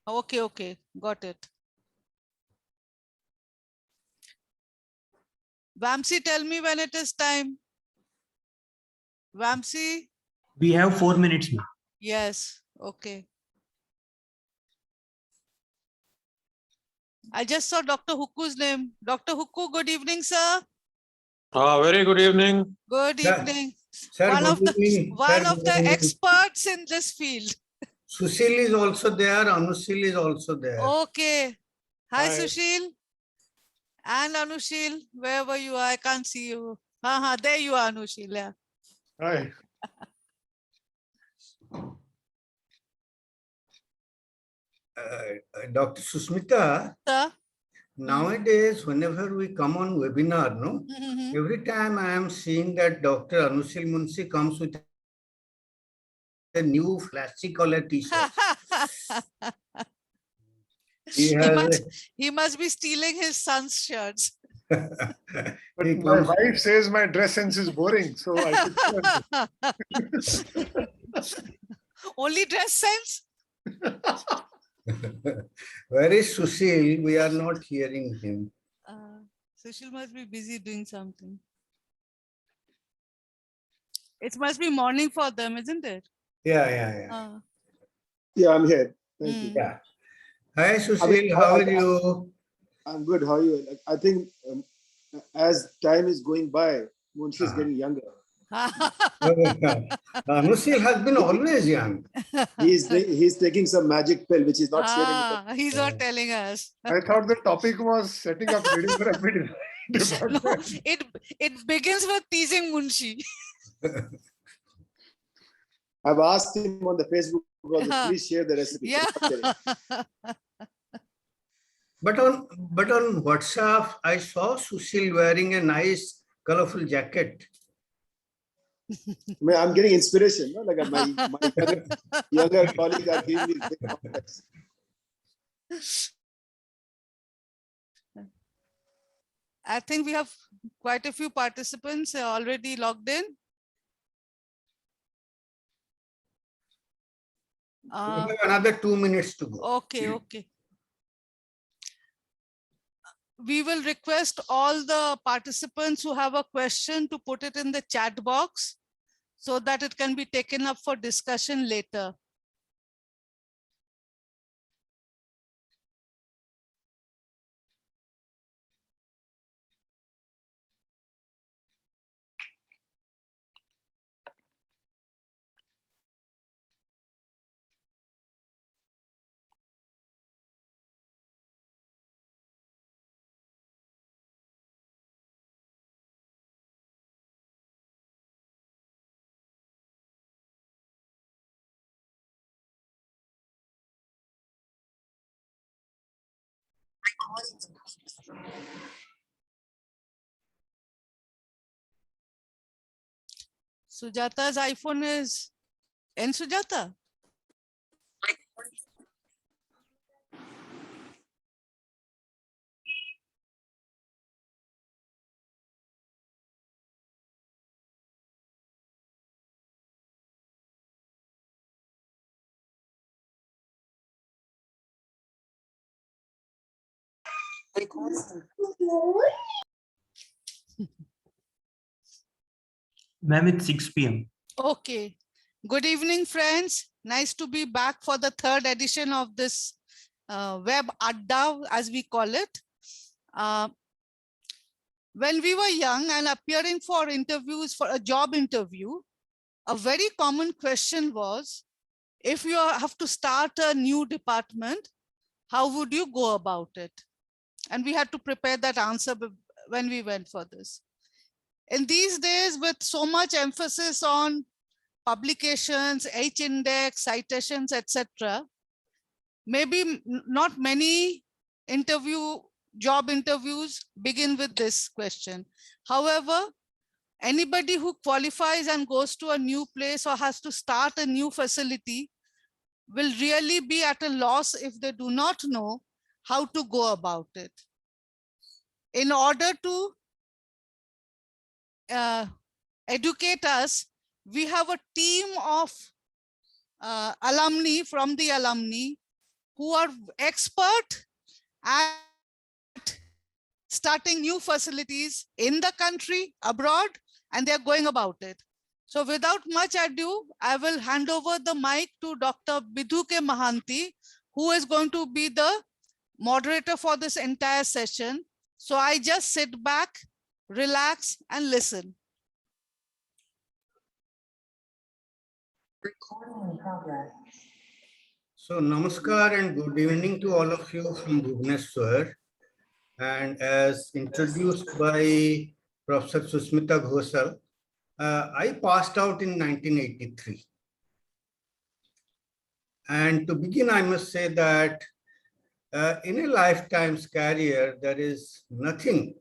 Okay, got it. Vamsi, tell me when it is time. Vamsi? We have 4 minutes now. Yes, okay. I just saw Dr. Huku's name. Dr. Huku, good evening, sir. Very good evening. Good Sir, evening. Sir, One good of the evening. one Sir, of good the evening. experts in this field. Sushil is also there. Anushil is also there. Okay. Hi, Hi. Sushil. And Anushil, wherever you are, I can't see you. There you are, Anushil. Yeah. Hi. Dr. Susmita, Sir? nowadays, whenever we come on webinar, no, Mhm. every time I am seeing that Dr. Anushil Munshi comes with a new flashy color t-shirt. He has he must be stealing his son's shirts. But he my comes. wife says my dress sense is boring, so I should Only dress sense? Where is Sushil? We are not hearing him. Sushil must be busy doing something. It must be morning for them, isn't it? Yeah. Yeah, I'm here. Thank you. Yeah. Hi, Sushil. How are you? I'm good. How are you? I think as time is going by, Munshi is getting younger. Anushil has been always young. He's taking some magic pill, which is not sharing with us. He's not telling us. I thought the topic was setting up radiotherapy No, department. it begins with teasing Munshi. I've asked him on the Facebook, please share the recipe. Yeah. But on WhatsApp, I saw Sushil wearing a nice, colorful jacket. I'm getting inspiration. No? Like my younger colleagues are giving me big complex. I think we have quite a few participants already logged in. We have another 2 minutes to go. Okay. We will request all the participants who have a question to put it in the chat box so that it can be taken up for discussion later. Sujata's iPhone is N Sujata. Ma'am, it's 6 p.m. Okay. Good evening, friends. Nice to be back for the third edition of this web adda, as we call it. When we were young and appearing for interviews for a job interview, a very common question was, if you have to start a new department, how would you go about it? And we had to prepare that answer when we went for this. In these days, with so much emphasis on publications, H-index, citations, etc., maybe not many job interviews begin with this question. However, anybody who qualifies and goes to a new place or has to start a new facility will really be at a loss if they do not know how to go about it. In order to educate us, we have a team of alumni from the alumni who are expert at starting new facilities in the country, abroad, and they're going about it. So without much ado, I will hand over the mic to Dr. Bidhuke Mahanti, who is going to be the moderator for this entire session. So I just sit back, relax, and listen. Recording in progress. So, namaskar and good evening to all of you from Bhubaneswar. And as introduced by Professor Susmita Ghosal, I passed out in 1983. And to begin, I must say that in a lifetime's career, there is nothing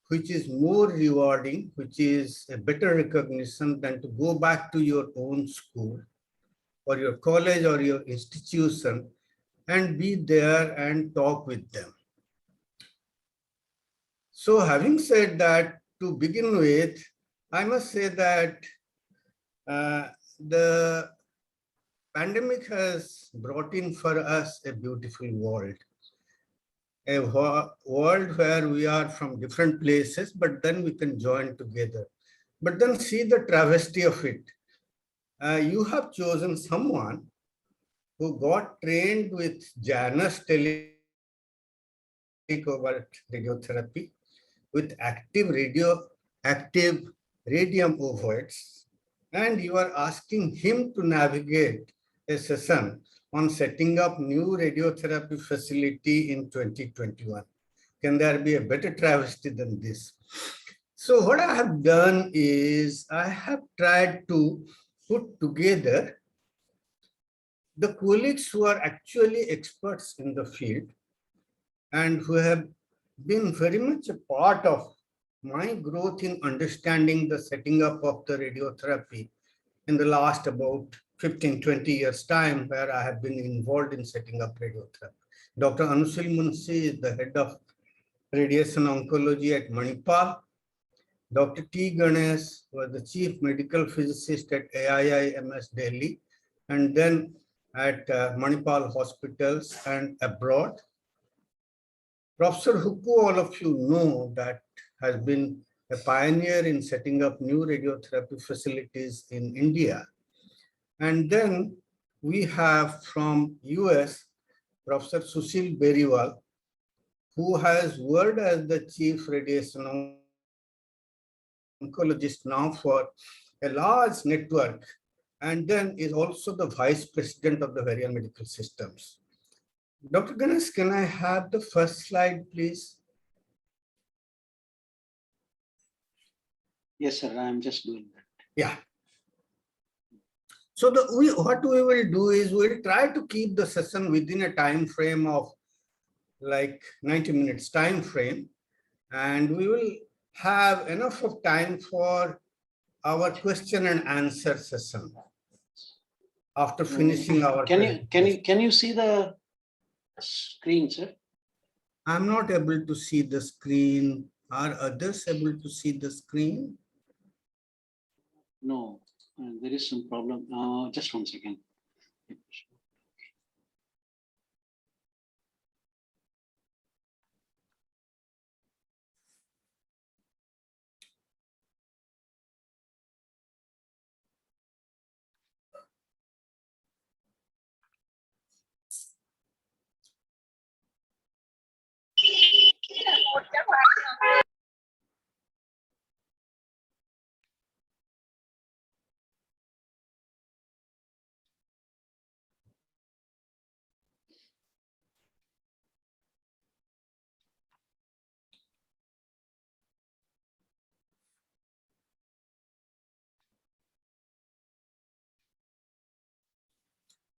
which is more rewarding, which is a better recognition than to go back to your own school or your college or your institution and be there and talk with them. So having said that, to begin with, I must say that the pandemic has brought in for us a beautiful world. A world where we are from different places, but then we can join together. But then see the travesty of it. You have chosen someone who got trained with Janus telecovert radiotherapy, with active radium ovoids, and you are asking him to navigate a session on setting up new radiotherapy facility in 2021. Can there be a better travesty than this? So what I have done is I have tried to put together the colleagues who are actually experts in the field and who have been very much a part of my growth in understanding the setting up of the radiotherapy in the last about 15, 20 years time, where I have been involved in setting up radiotherapy. Dr. Anushil Munshi is the head of radiation oncology at Manipal. Dr. T. Ganesh was the chief medical physicist at AIIMS Delhi, and then at Manipal hospitals and abroad. Professor Hukku, all of you know, that has been a pioneer in setting up new radiotherapy facilities in India. And then we have from US, Professor Sushil Beriwal, who has worked as the chief radiation oncologist now for a large network, and then is also the vice president of the Varian Medical Systems. Dr. Ganesh, can I have the first slide, please? Yes, sir. I'm just doing that. Yeah. So what we will do is we'll try to keep the session within a time frame of like 90 minutes time frame, and we will have enough of time for our question and answer session after finishing our. Can you see the screen, sir? I'm not able to see the screen. Are others able to see the screen? No, there is some problem. Just 1 second.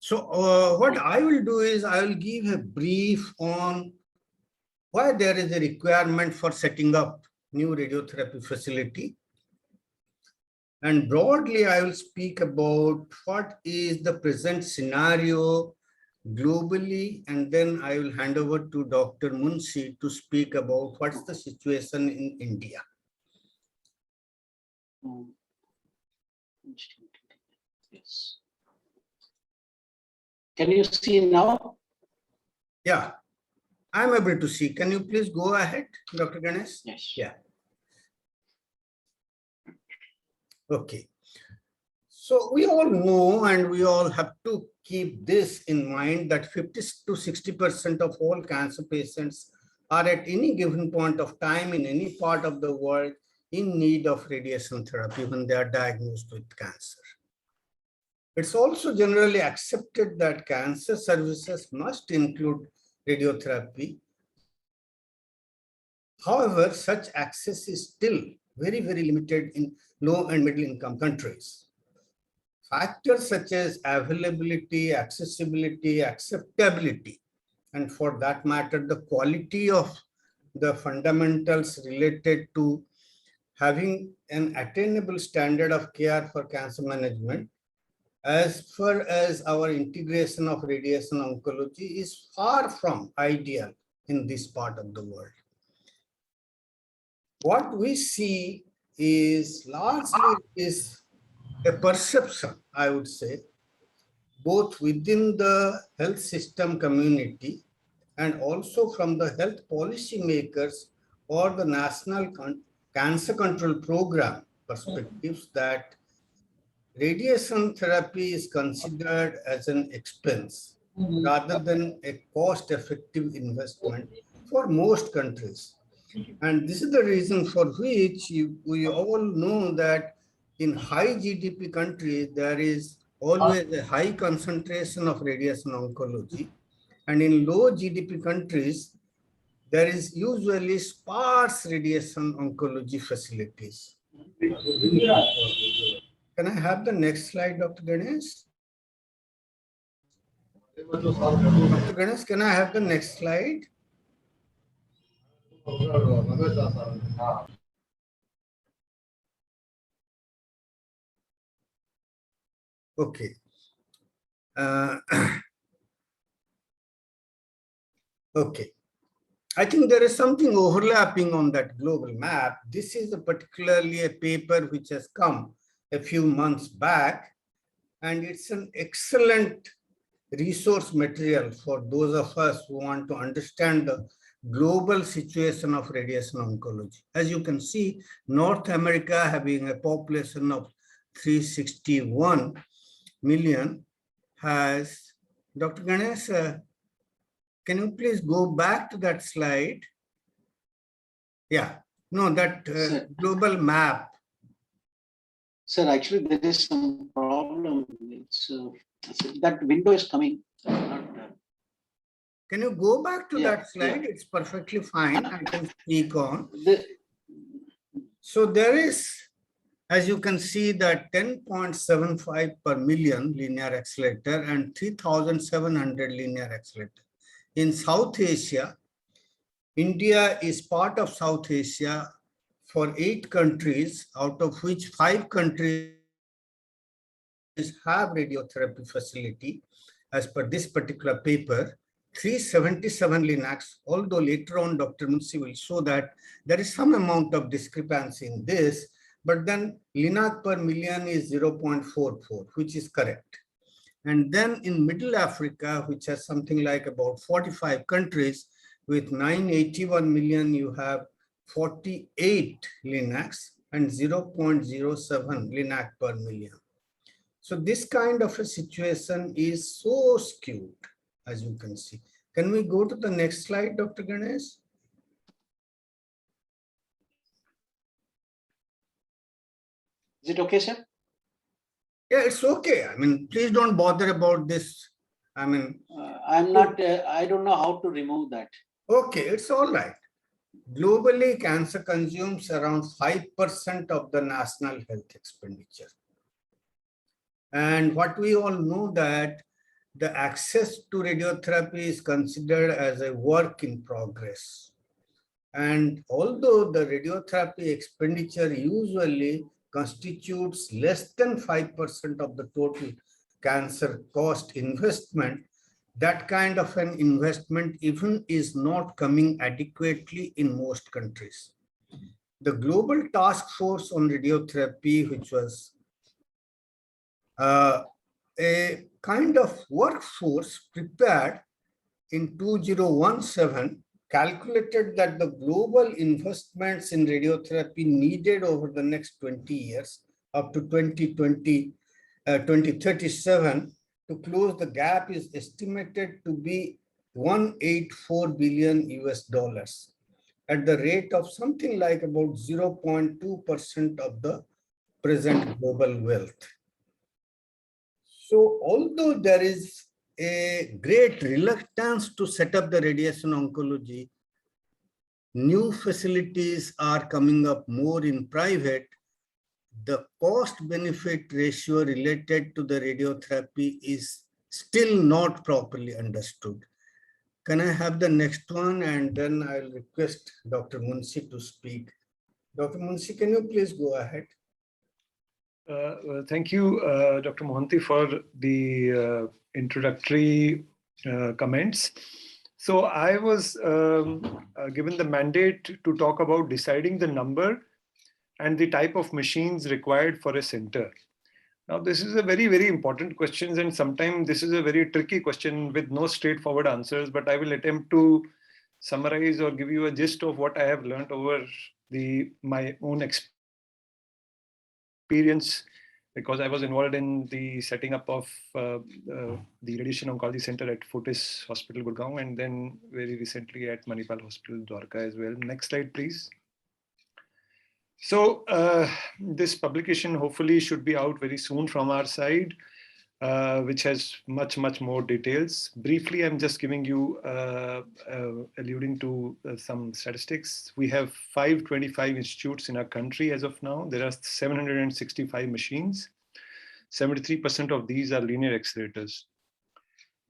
So what I will do is I will give a brief on why there is a requirement for setting up new radiotherapy facility. And broadly, I will speak about what is the present scenario globally, and then I will hand over to Dr. Munshi to speak about what's the situation in India. Yes. Can you see now? Yeah, I'm able to see. Can you please go ahead, Dr. Ganesh? Yes. Yeah. Okay. So we all know, and we all have to keep this in mind, that 50 to 60% of all cancer patients are at any given point of time in any part of the world in need of radiation therapy when they are diagnosed with cancer. It's also generally accepted that cancer services must include radiotherapy. However, such access is still very, very limited in low and middle income countries. Factors such as availability, accessibility, acceptability, and for that matter, the quality of the fundamentals related to having an attainable standard of care for cancer management, as far as our integration of radiation oncology, is far from ideal in this part of the world. What we see is largely is a perception, I would say, both within the health system community and also from the health policy makers or the National Cancer Control Program perspectives, that radiation therapy is considered as an expense rather than a cost-effective investment for most countries. And this is the reason for which we all know that in high GDP countries, there is always a high concentration of radiation oncology. And in low GDP countries, there is usually sparse radiation oncology facilities. Can I have the next slide, Dr. Ganesh? Dr. Ganesh, can I have the next slide? Okay. Okay. I think there is something overlapping on that global map. This is particularly a paper which has come a few months back, and it's an excellent resource material for those of us who want to understand the global situation of radiation oncology. As you can see, North America, having a population of 361 million, has, Dr. Ganesh, can you please go back to that slide? Yeah, no, that global map. Sir, actually, there is some problem. It's that window is coming. Can you go back to Yeah, that slide? yeah. It's perfectly fine. I can speak on. The, So there is, as you can see, that 10.75 per million linear accelerator and 3,700 linear accelerator. In South Asia, India is part of South Asia for 8 countries, out of which 5 countries have radiotherapy facility. As per this particular paper, 377 linacs, although later on Dr. Munshi will show that there is some amount of discrepancy in this, but then linac per million is 0.44, which is correct. And then in Middle Africa, which has something like about 45 countries with 981 million, you have 48 linacs and 0.07 linac per million. So this kind of a situation is so skewed, as you can see. Can we go to the next slide, Dr. Ganesh? is it okay, sir? Yeah, it's okay. I mean, please don't bother about this. I mean, I'm not, I don't know how to remove that. okay, it's all right. Globally, cancer consumes around 5% of the national health expenditure. And what we all know that the access to radiotherapy is considered as a work in progress. And although the radiotherapy expenditure usually constitutes less than 5% of the total cancer cost investment, that kind of an investment even is not coming adequately in most countries. The Global Task Force on Radiotherapy, which was a kind of workforce prepared in 2017 calculated that the global investments in radiotherapy needed over the next 20 years up to 2037 to close the gap is estimated to be 184 billion US dollars at the rate of something like about 0.2% of the present global wealth. So although there is a great reluctance to set up the radiation oncology, new facilities are coming up more in private. The cost-benefit ratio related to the radiotherapy is still not properly understood. Can I have the next one? And then I'll request Dr. Munshi to speak. Dr. Munshi, can you please go ahead? Thank you, Dr. Mohanty, for the introductory comments. So I was given the mandate to talk about deciding the number and the type of machines required for a center. Now, this is a very, very important question, and sometimes this is a very tricky question with no straightforward answers, but I will attempt to summarize or give you a gist of what I have learned over my own experience, because I was involved in the setting up of the Radiation Oncology Center at Fortis Hospital, Gurgaon, and then very recently at Manipal Hospital, Dwarka as well. Next slide, please. So this publication hopefully should be out very soon from our side, which has much, much more details. Briefly, I'm just giving you, alluding to some statistics. We have 525 institutes in our country as of now. There are 765 machines. 73% of these are linear accelerators.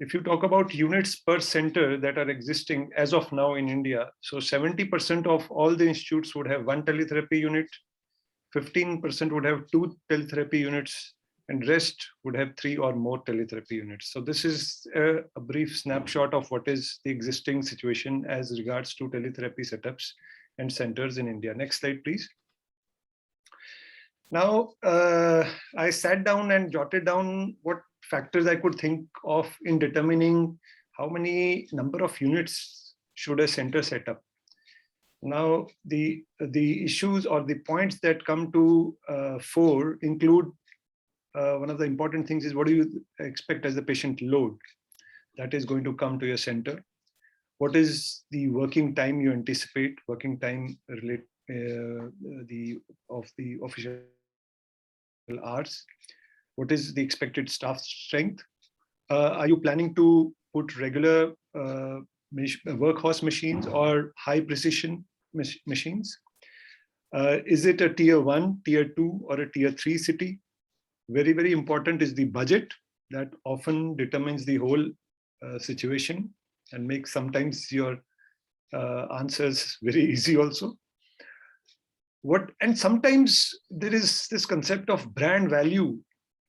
If you talk about units per center that are existing as of now in India, so 70% of all the institutes would have one teletherapy unit, 15% would have two teletherapy units, and rest would have 3 or more teletherapy units. So this is a brief snapshot of what is the existing situation as regards to teletherapy setups and centers in India. Next slide, please. Now, I sat down and jotted down what factors I could think of in determining how many number of units should a center set up. Now, the issues or the points that come to fore include one of the important things is what do you expect as the patient load that is going to come to your center? What is the working time you anticipate? Working time relate of the official hours. What is the expected staff strength? Are you planning to put regular workhorse machines or high precision machines? Is it a tier 1, tier 2, or a tier 3 city? Very, very important is the budget that often determines the whole situation and makes sometimes your answers very easy also. And sometimes there is this concept of brand value,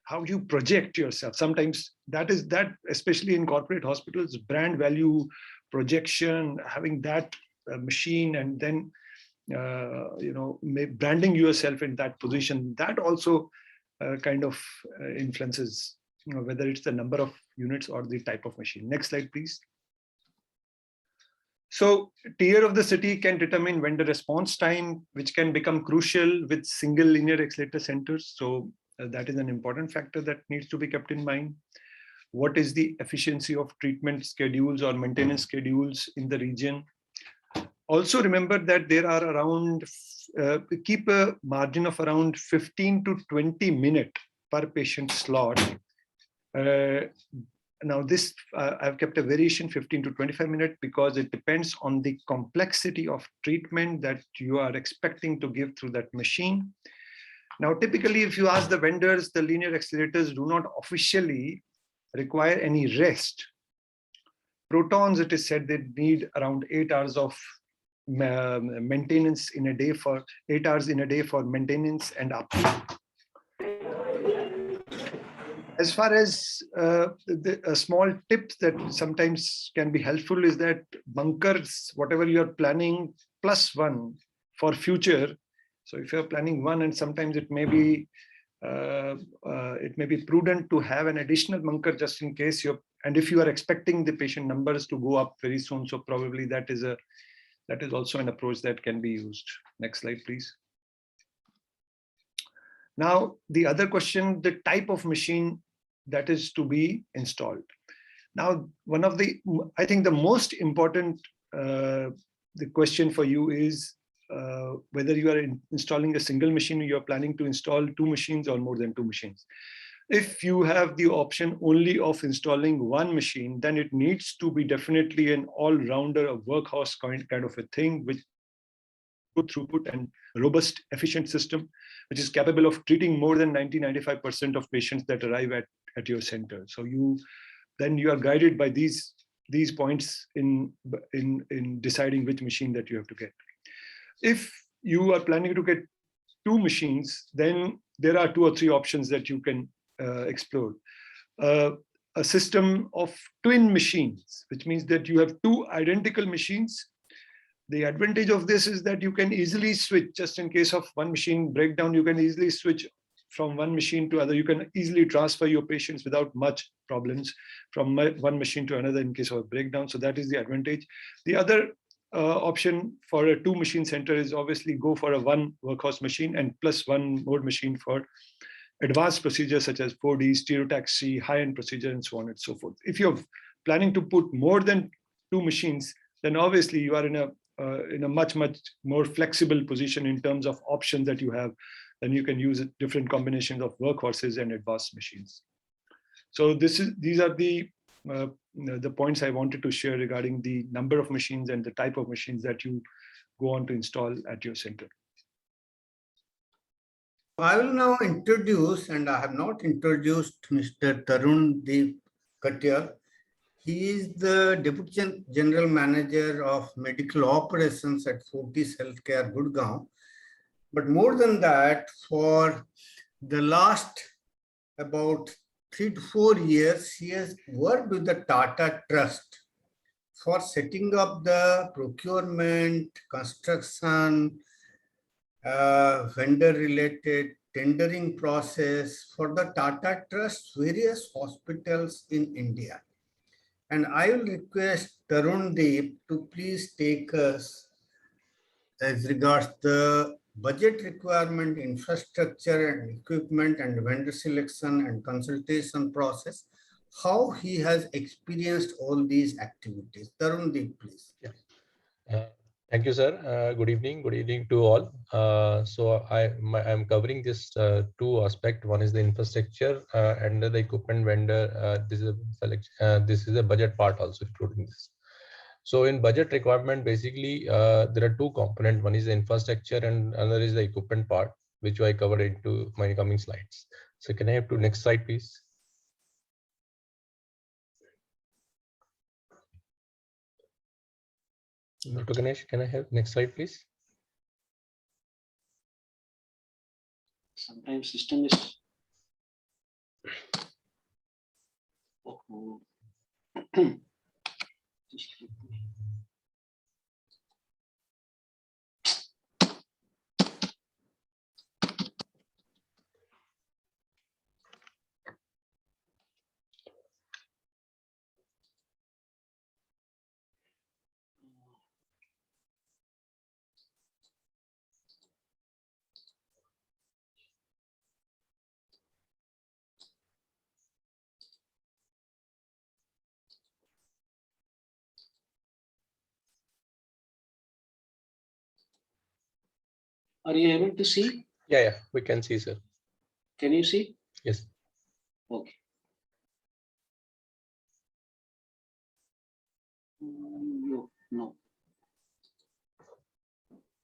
how you project yourself. Sometimes that especially in corporate hospitals, brand value projection, having that machine and then branding yourself in that position, that also kind of influences whether it's the number of units or the type of machine. Next slide, please. So tier of the city can determine vendor response time, which can become crucial with single linear accelerator centers. So that is an important factor that needs to be kept in mind. What is the efficiency of treatment schedules or maintenance schedules in the region? Also remember that there are around, keep a margin of around 15 to 20 minutes per patient slot. Now this, I've kept a variation 15 to 25 minutes because it depends on the complexity of treatment that you are expecting to give through that machine. Now, typically, if you ask the vendors, the linear accelerators do not officially require any rest. Protons, it is said, they need around 8 hours of maintenance in a day for 8 hours in a day for maintenance and upkeep. As far as a small tip that sometimes can be helpful is that bunkers, whatever you're planning, +1 for future. So if you're planning 1 and sometimes it may be it may be prudent to have an additional bunker just in case and if you are expecting the patient numbers to go up very soon, so probably that is also an approach that can be used. Next slide, please. Now, the other question, the type of machine that is to be installed. Now, I think the most important the question for you is whether you are installing a single machine, or you are planning to install 2 machines or more than 2 machines. If you have the option only of installing 1 machine, then it needs to be definitely an all-rounder, a workhorse kind of a thing with good throughput and robust, efficient system, which is capable of treating more than 90-95% of patients that arrive at your center. So then you are guided by these points in deciding which machine that you have to get. If you are planning to get 2 machines, then there are 2 or 3 options that you can explore. A system of twin machines, which means that you have 2 identical machines. The advantage of this is that you can easily switch, just in case of one machine breakdown, you can easily switch from one machine to other. You can easily transfer your patients without much problems from one machine to another in case of a breakdown. So that is the advantage. The other option for a 2 machine center is obviously go for a 1 workhorse machine and plus 1 more machine for advanced procedures such as 4D, stereotaxy, high-end procedure, and so on and so forth. If you're planning to put more than 2 machines, then obviously you are in a much more flexible position in terms of options that you have. Then you can use different combinations of workhorses and advanced machines. So these are the points I wanted to share regarding the number of machines and the type of machines that you go on to install at your center. I will now introduce, and I have not introduced, Mr. Tarundeep Katiyal. He is the Deputy General Manager of Medical Operations at Fortis Healthcare, Gurgaon. But more than that, for the last about 3 to 4 years, he has worked with the Tata Trust for setting up the procurement, construction, vendor-related tendering process for the Tata Trust various hospitals in India. And I will request Tarundeep to please take us as regards the budget requirement, infrastructure and equipment and vendor selection and consultation process, how he has experienced all these activities. Tarundeep, please. Thank you, sir. Good evening to all. So I'm covering this 2 aspects. One is the infrastructure and the equipment vendor. This is a budget part also including this. So in budget requirement, basically there are 2 components. One is the infrastructure and another is the equipment part, which I covered into my coming slides. So can I have to next slide, please? Dr. Ganesh, can I have next slide, please? Sometimes system is. Are you able to see? Yeah, we can see, sir. Can you see? Yes. Okay. No.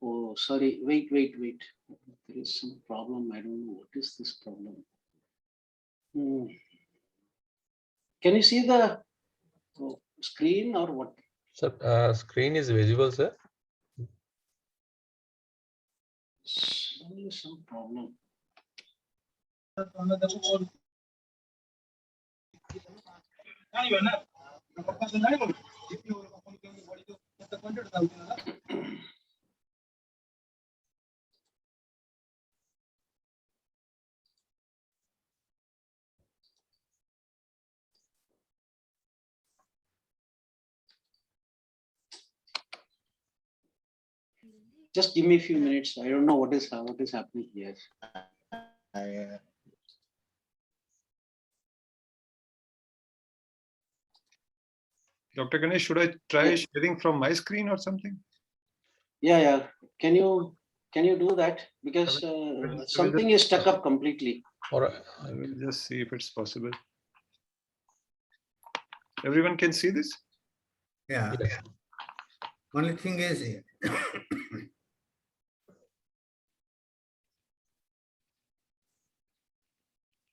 Oh, sorry. Wait. There is some problem. I don't know what is this problem. Can you see the screen or what? Sir, screen is visible, sir. Only some problem. just give me a few minutes. I don't know what is happening here. Dr. Ganesh, should I try Yeah. sharing from my screen or something? Yeah. Can you do that? Because will something is stuck up completely. Or I will just see if it's possible. Everyone can see this? Yeah. yes. Only thing is,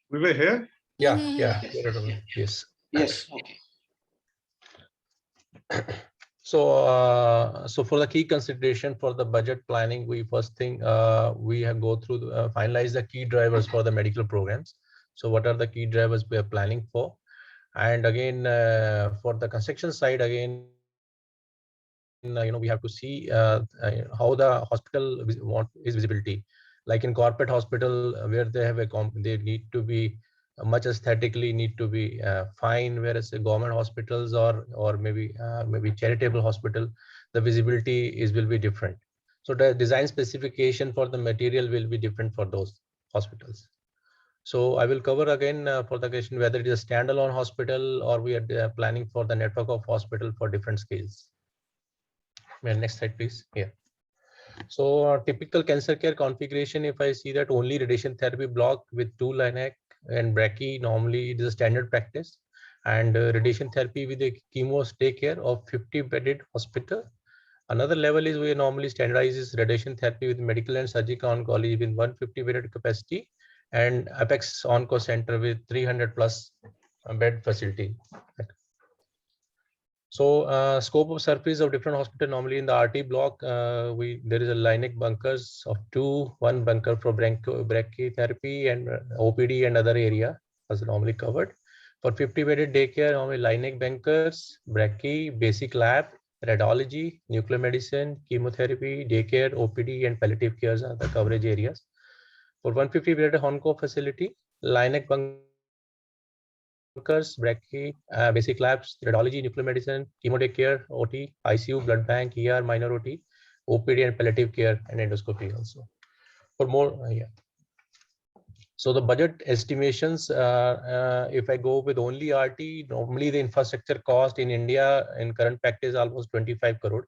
We were here? Yeah, Mhm. yeah, Yes. we're at- yes. Yes. Okay. So for the key consideration for the budget planning, we first thing we have go through finalize the key drivers for the medical programs. So what are the key drivers we are planning for? And again, for the construction side, again, we have to see how the hospital is visibility. Like in corporate hospital, where they have they need to be much aesthetically need to be fine, whereas the government hospitals or maybe charitable hospital, the visibility will be different. So the design specification for the material will be different for those hospitals. So I will cover again for the question whether it is a standalone hospital or we are planning for the network of hospital for different scales. Next slide, please. Yeah. So typical cancer care configuration, if I see that only radiation therapy block with 2 LINAC and brachy, normally it is a standard practice. And radiation therapy with a chemo stay care of 50 bedded hospital. Another level is we normally standardizes radiation therapy with medical and surgical oncology with 150 bedded capacity and Apex Onco Center with 300 plus bed facility. So scope of surface of different hospital, normally in the RT block, there is a LINAC bunkers of 2, 1 bunker for brachytherapy and OPD and other area as normally covered. For 50 bedded daycare, normally LINAC bunkers, brachy, basic lab, radiology, nuclear medicine, chemotherapy, daycare, OPD and palliative cares are the coverage areas. For 150 bedded onco facility, LINAC bunkers, brachy, basic labs, radiology, nuclear medicine, chemo day care, OT, ICU, blood bank, ER, minor OT, OPD and palliative care and endoscopy also. For more, yeah. So the budget estimations, if I go with only RT, normally the infrastructure cost in India in current practice is almost 25 crore.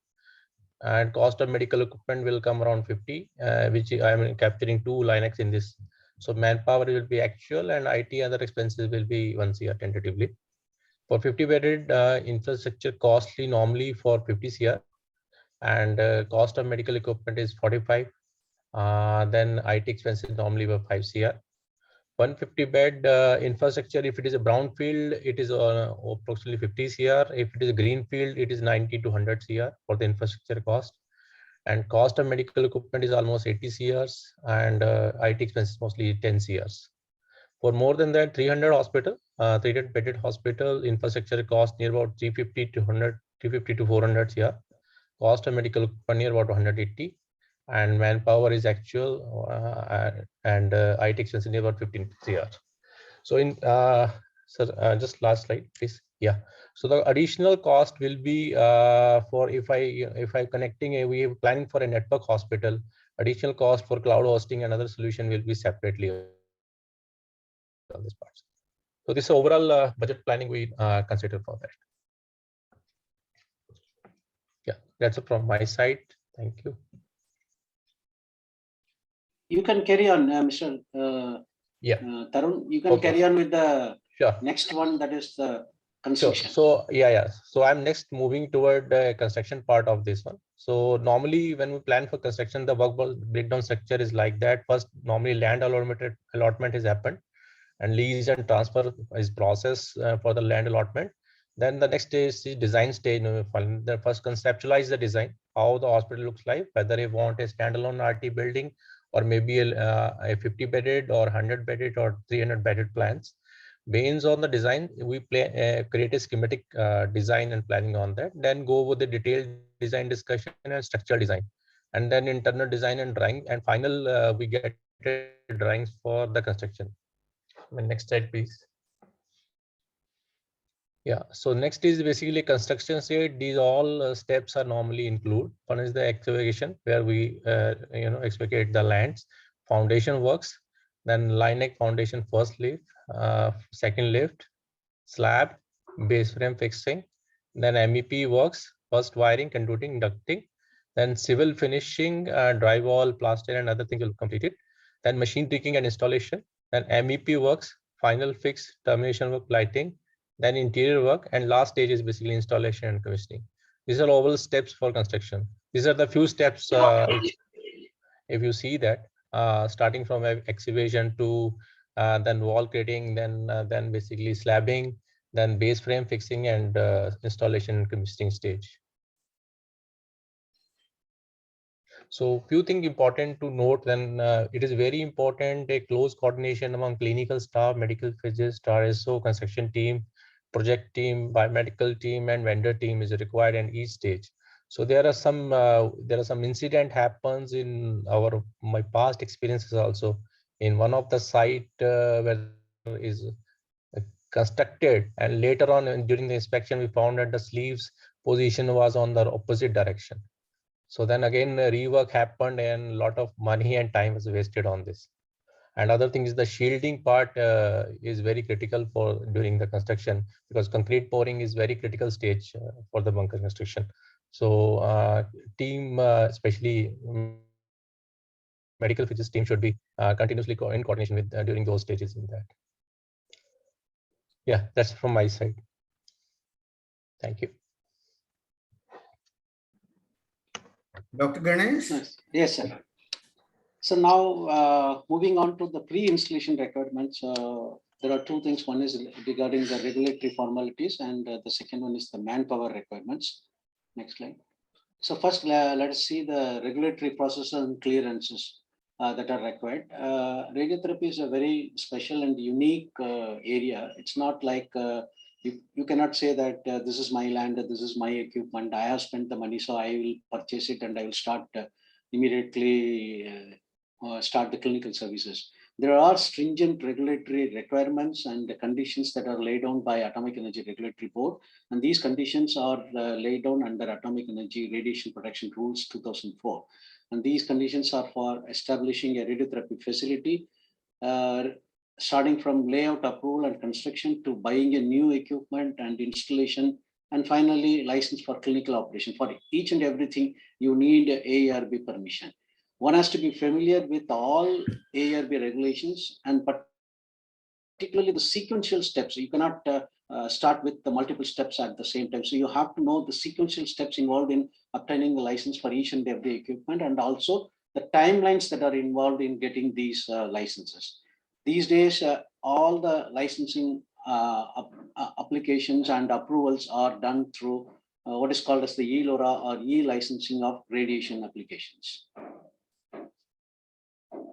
And cost of medical equipment will come around 50, which I am capturing 2 LINACs in this. So manpower will be actual and IT other expenses will be 1 CR tentatively. For 50 bedded infrastructure costly normally for 50 CR and cost of medical equipment is 45. Then IT expenses normally were 5 CR. 150 bed infrastructure, if it is a brownfield, it is approximately 50 CR. If it is a greenfield, it is 90 to 100 CR for the infrastructure cost. And cost of medical equipment is almost 80 CRs and IT expenses mostly 10 CRs. For more than that, 300 hospital, 300 bedded hospital infrastructure cost near about 350 to 400 CR. Cost of medical equipment near about 180. And manpower is actual and IT expenses near about 15 CR. So in just last slide, please. Yeah. So the additional cost will be for if I connecting we are planning for a network hospital, additional cost for cloud hosting and other solution will be separately on this part. So this overall budget planning we consider for that. Yeah, that's it from my side. Thank you. You can carry on, Mr. Yeah. Tarun. You can Okay. carry on with the Sure. next one, that is the Sure. construction. So yeah. So I'm next moving toward the construction part of this one. So normally when we plan for construction, the work breakdown structure is like that. First, normally land allotment has happened, and lease and transfer is process for the land allotment. Then the next stage is design stage. The first conceptualize the design, how the hospital looks like, whether you want a standalone RT building or maybe a 50 bedded or 100 bedded or 300 bedded plans. Based on the design, we create a schematic design and planning on that. Then go over the detailed design discussion and structural design, and then internal design and drawing, and final we get drawings for the construction. Next slide, please. Yeah, so next is basically construction state. These all steps are normally include. One is the excavation, where we excavate the lands, foundation works, then line neck foundation first lift, second lift, slab, base frame fixing, then MEP works, first wiring, conduiting, ducting, then civil finishing, drywall, plaster, and other things will be completed. Then machine tweaking and installation, then MEP works, final fix, termination work, lighting, then interior work, and last stage is basically installation and commissioning. These are all steps for construction. These are the few steps. If you see that, starting from excavation to then wall creating, then basically slabbing, then base frame fixing, and installation and commissioning stage. So few things important to note, then it is very important a close coordination among clinical staff, medical physicists, RSO, construction team, project team, biomedical team, and vendor team is required in each stage. So there are some incident happens in my past experiences also. In one of the site where is constructed, and later on during the inspection we found that the sleeves position was on the opposite direction. So then again rework happened and a lot of money and time was wasted on this. And other thing is the shielding part is very critical for during the construction, because concrete pouring is very critical stage for the bunker construction. So team, especially medical physicists team, should be continuously in coordination with during those stages in that. Yeah, that's from my side. Thank you. Dr. Ganesh? Yes, sir. So now moving on to the pre-installation requirements, there are two things. One is regarding the regulatory formalities, and the second one is the manpower requirements. Next slide. So first, let us see the regulatory processes and clearances that are required. Radiotherapy is a very special and unique area. It's not like you cannot say that this is my land, this is my equipment, I have spent the money, so I will purchase it and I will start immediately start the clinical services. There are stringent regulatory requirements and the conditions that are laid down by Atomic Energy Regulatory Board. And these conditions are laid down under Atomic Energy Radiation Protection Rules 2004. And these conditions are for establishing a radiotherapy facility, starting from layout approval and construction to buying a new equipment and installation, and finally license for clinical operation. For each and everything, you need AARB permission. One has to be familiar with all AARB regulations, and particularly the sequential steps. You cannot start with the multiple steps at the same time. So you have to know the sequential steps involved in obtaining the license for each and every equipment, and also the timelines that are involved in getting these licenses. These days, all the licensing applications and approvals are done through what is called as the e-LORA or e-licensing of radiation applications.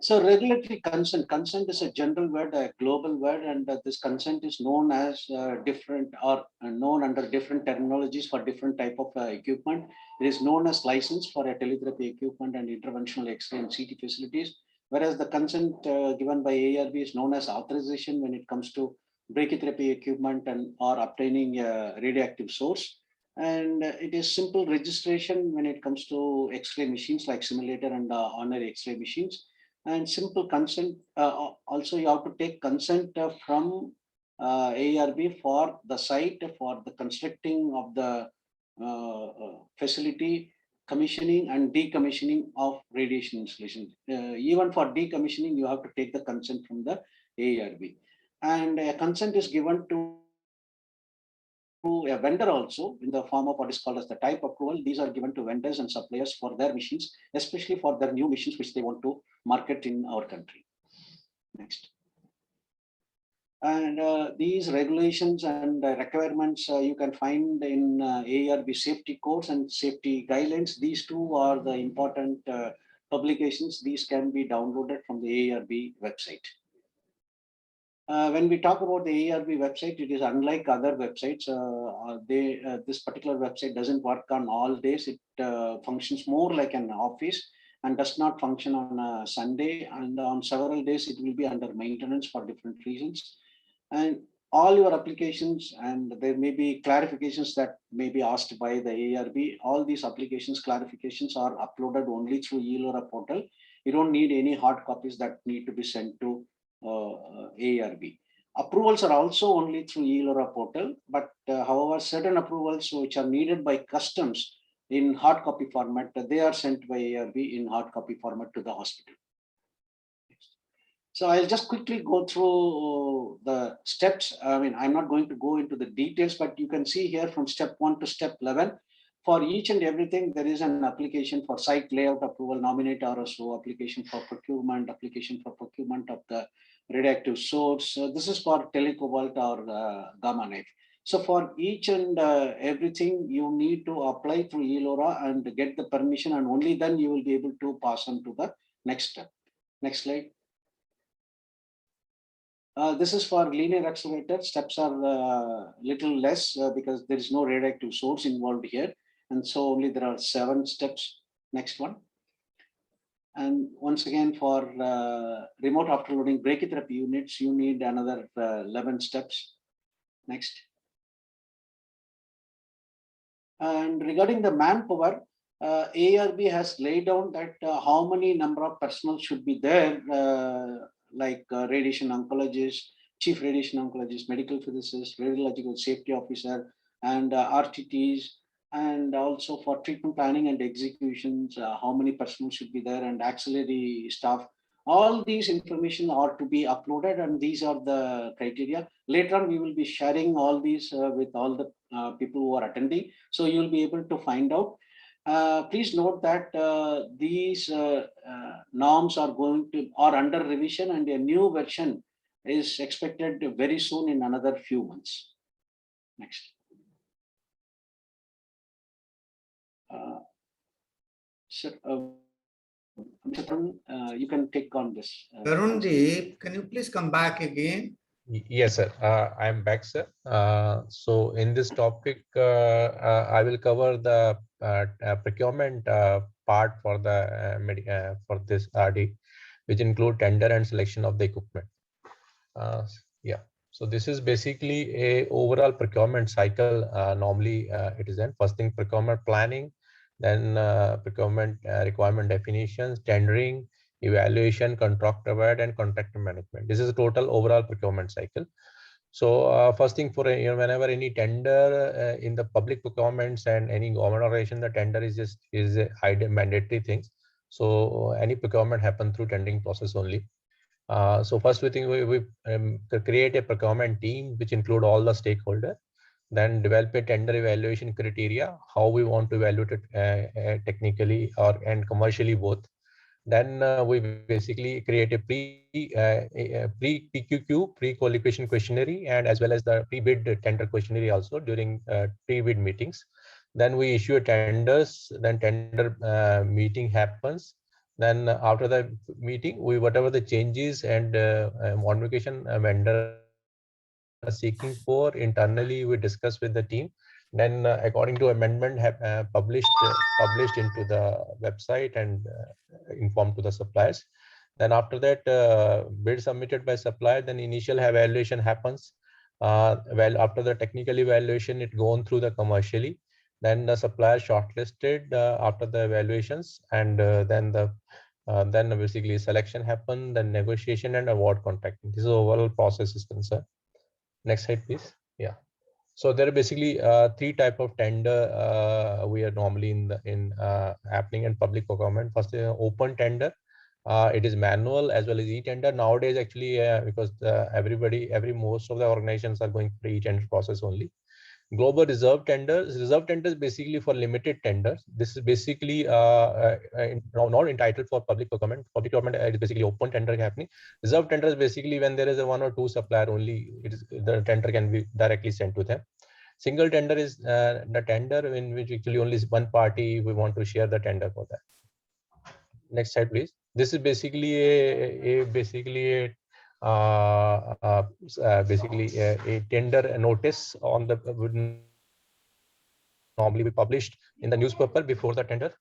So regulatory consent. Consent is a general word, a global word, and this consent is known as different or known under different terminologies for different type of equipment. It is known as license for a teletherapy equipment and interventional X-ray and CT facilities, whereas the consent given by AARB is known as authorization when it comes to brachytherapy equipment and or obtaining a radioactive source. And it is simple registration when it comes to X-ray machines like simulator and honorary X-ray machines. And simple consent, also you have to take consent from AARB for the site, for the constructing of the facility, commissioning and decommissioning of radiation installation. Even for decommissioning, you have to take the consent from the AARB. And consent is given to a vendor also in the form of what is called as the type approval. These are given to vendors and suppliers for their machines, especially for their new machines which they want to market in our country. Next. And these regulations and requirements you can find in AARB safety codes and safety guidelines. These two are the important publications. These can be downloaded from the AARB website. When we talk about the AARB website, it is unlike other websites. This particular website doesn't work on all days. It functions more like an office and does not function on a Sunday. And on several days, it will be under maintenance for different reasons. And all your applications, and there may be clarifications that may be asked by the ARB. All these applications clarifications are uploaded only through eLora portal. You don't need any hard copies that need to be sent to ARB. Approvals are also only through eLora portal, but however, certain approvals which are needed by customs in hard copy format, they are sent by ARB in hard copy format to the hospital. So I'll just quickly go through the steps. I mean, I'm not going to go into the details, but you can see here from step 1 to step 11. For each and everything, there is an application for site layout approval, nominate RSO, application for procurement of the radioactive source. This is for telecobalt or gamma knife. So for each and everything, you need to apply through eLora and get the permission, and only then you will be able to pass on to the next step. Next slide. This is for linear accelerator. Steps are little less because there is no radioactive source involved here. And so only there are 7 steps. Next one. And once again, for remote afterloading brachytherapy units, you need another 11 steps. Next. And regarding the manpower, ARB has laid down that how many number of personnel should be there, like radiation oncologist, chief radiation oncologist, medical physicist, radiological safety officer, and RTTs, and also for treatment planning and executions, how many personnel should be there, and auxiliary staff. All these information are to be uploaded, and these are the criteria. Later on, we will be sharing all these with all the people who are attending. So you'll be able to find out. Please note that these norms are under revision, and a new version is expected very soon in another few months. Next. Mr. Tarun, you can take on this. Tarunji, can you please come back again? Yes, sir. I am back, sir. So in this topic, I will cover the procurement part for the for this RD, which include tender and selection of the equipment. Yeah. So this is basically a overall procurement cycle. Normally, it is then first thing procurement planning, then procurement requirement definitions, tendering, evaluation, contract award, and contract management. This is a total overall procurement cycle. So first thing for whenever any tender in the public procurements and any government organization, the tender is a mandatory thing. So any procurement happen through tendering process only. So first we think we create a procurement team which include all the stakeholders. Then develop a tender evaluation criteria, how we want to evaluate it technically and commercially both. Then we basically create a pre-PQQ, pre-qualification questionnaire, and as well as the pre-bid tender questionnaire also during pre-bid meetings. Then we issue a tenders, then tender meeting happens. Then after the meeting, whatever the changes and modification vendor seeking for internally, we discuss with the team. Then according to amendment published into the website and informed to the suppliers. Then after that, bid submitted by supplier, then initial evaluation happens. Well, after the technical evaluation, it gone through the commercially. Then the supplier shortlisted after the evaluations, and then basically selection happened, then negotiation and award contracting. This is overall process is concerned. Next slide, please. Yeah. So there are basically 3 type of tender we are normally happening in public procurement. First, open tender. It is manual as well as e-tender. Nowadays, actually, because most of the organizations are going through e-tender process only. Global reserve tenders. Reserve tenders basically for limited tenders. This is basically not entitled for public procurement. Public procurement is basically open tender happening. Reserve tenders basically when there is a 1 or 2 supplier only, the tender can be directly sent to them. Single tender is the tender in which actually only one party we want to share the tender for that. Next slide, please. This is basically a tender notice on the would normally be published in the newspaper before the tender.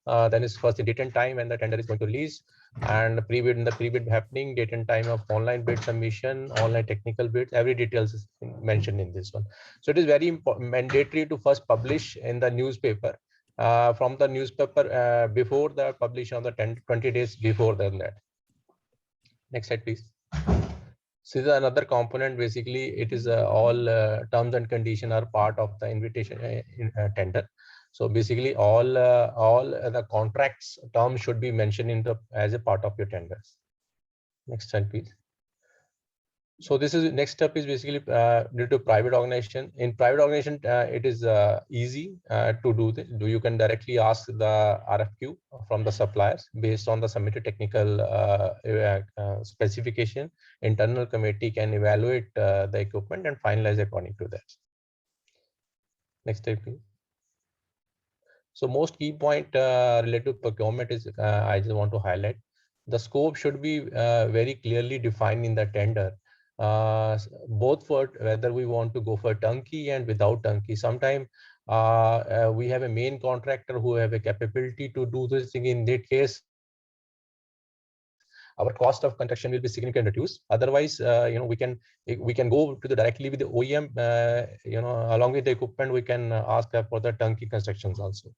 Then is first the date and time when the tender is going to release, and the pre-bid happening, date and time of online bid submission, online technical bids, every details is mentioned in this one. So it is very mandatory to first publish in the newspaper, from the newspaper before the publication of the 20 days before that. Next slide, please. So this is another component. Basically, it is all terms and conditions are part of the invitation tender. So basically, all the contracts terms should be mentioned in the as a part of your tenders. Next slide, please. So this is next step is basically due to private organization. In private organization, it is easy to do this. You can directly ask the RFQ from the suppliers based on the submitted technical specification. Internal committee can evaluate the equipment and finalize according to that. Next slide, please. So most key point related to procurement is I just want to highlight. The scope should be very clearly defined in the tender. Both for whether we want to go for turnkey and without turnkey. Sometimes we have a main contractor who have a capability to do this thing. In that case, our cost of construction will be significantly reduced. Otherwise, we can go to the directly with the OEM. Along with the equipment, we can ask for the turnkey constructions also.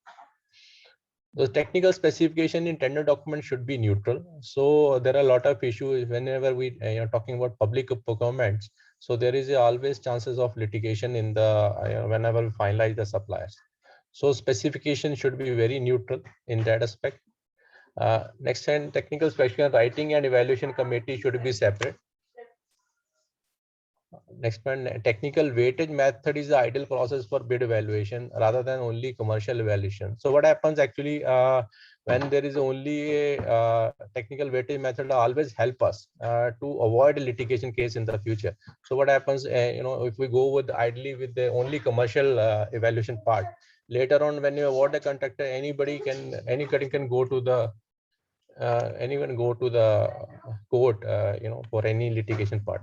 The technical specification in tender document should be neutral. So there are a lot of issues whenever we talking about public procurements. So there is always chances of litigation in the whenever we finalize the suppliers. So specification should be very neutral in that aspect. Next time, technical specification writing and evaluation committee should be separate. Next one, technical weightage method is the ideal process for bid evaluation rather than only commercial evaluation. So what happens actually when there is only a technical weightage method always help us to avoid a litigation case in the future. So what happens, if we go with ideally with the only commercial evaluation part, later on when you award a contractor, anybody can go to the anyone go to the court, for any litigation part.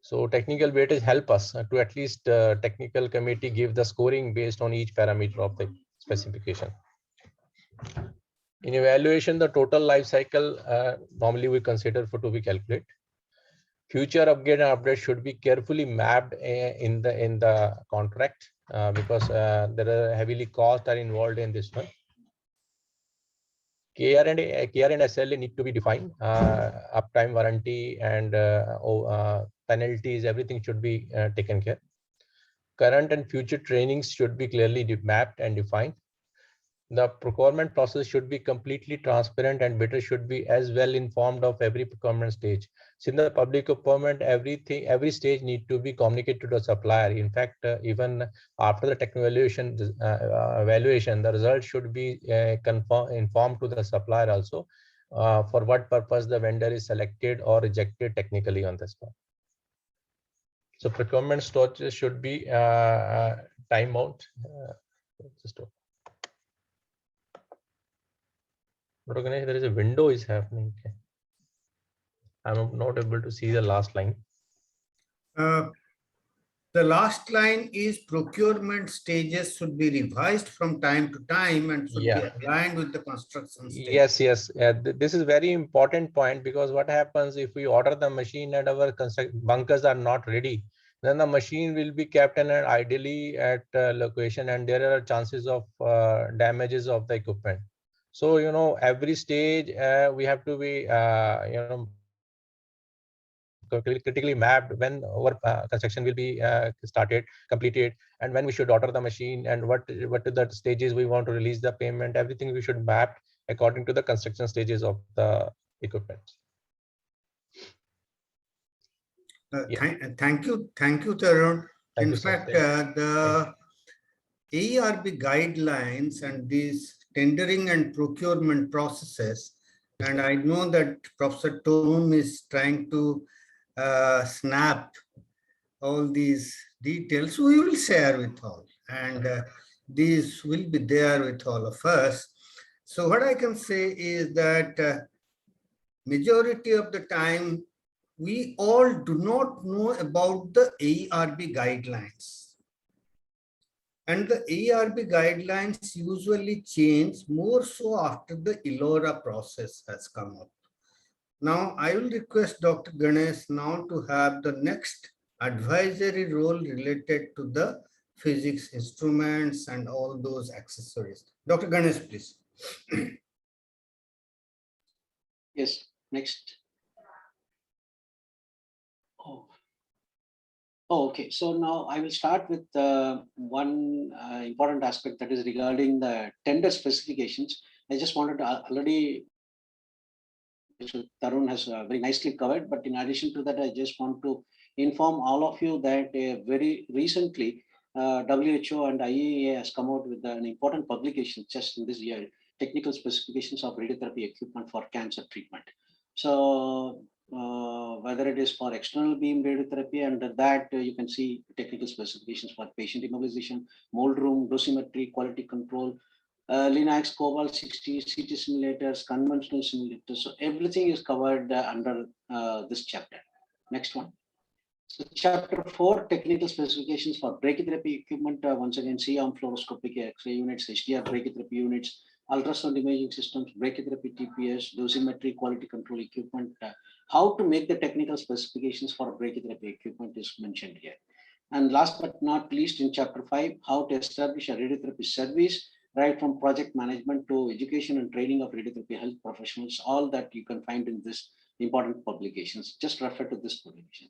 So technical weightage help us to at least technical committee give the scoring based on each parameter of the specification. In evaluation, the total life cycle normally we consider to be calculated. Future upgrade and update should be carefully mapped in the contract because there are heavily costs are involved in this one. KR and SLA need to be defined. Uptime, warranty, and penalties, everything should be taken care. Current and future trainings should be clearly mapped and defined. The procurement process should be completely transparent and bidders should be as well informed of every procurement stage. So in the public procurement, every stage need to be communicated to the supplier. In fact, even after the technical evaluation, the result should be informed to the supplier also for what purpose the vendor is selected or rejected technically on the spot. So procurement storages should be time out. But okay, there is a window is happening. Okay. I'm not able to see the last line. The last line is procurement stages should be revised from time to time and should be aligned with the construction stage. Yes. This is very important point because what happens if we order the machine and our bunkers are not ready, then the machine will be kept in ideally at location and there are chances of damages of the equipment. So, every stage we have to be, critically mapped when our construction will be completed, and when we should order the machine and what are the stages we want to release the payment. Everything we should map according to the construction stages of the equipment. Thank you, Tarun. In fact, the AERB guidelines and these tendering and procurement processes, and I know that Professor Tom is trying to snap all these details. We will share with all, and these will be there with all of us. So what I can say is that majority of the time, we all do not know about the AERB guidelines. And the ARB guidelines usually change more so after the ELORA process has come up. Now, I will request Dr. Ganesh now to have the next advisory role related to the physics instruments and all those accessories. Dr. Ganesh, please. Yes, next. Oh. Oh, okay. So now I will start with one important aspect, that is regarding the tender specifications. I just wanted to already, Tarun has very nicely covered, but in addition to that, I just want to inform all of you that very recently WHO and IAEA has come out with an important publication just in this year, technical specifications of radiotherapy equipment for cancer treatment. So whether it is for external beam radiotherapy, under that you can see technical specifications for patient immobilization, mold room, dosimetry, quality control, Linux, Cobalt 60, CT simulators, conventional simulators. So everything is covered under this chapter. Next one. So chapter 4, technical specifications for brachytherapy equipment. Once again, C-arm fluoroscopic X-ray units, HDR brachytherapy units, ultrasound imaging systems, brachytherapy TPS, dosimetry, quality control equipment. How to make the technical specifications for brachytherapy equipment is mentioned here. And last but not least, in chapter 5, how to establish a radiotherapy service, right from project management to education and training of radiotherapy health professionals, all that you can find in this important publications. Just refer to this publication.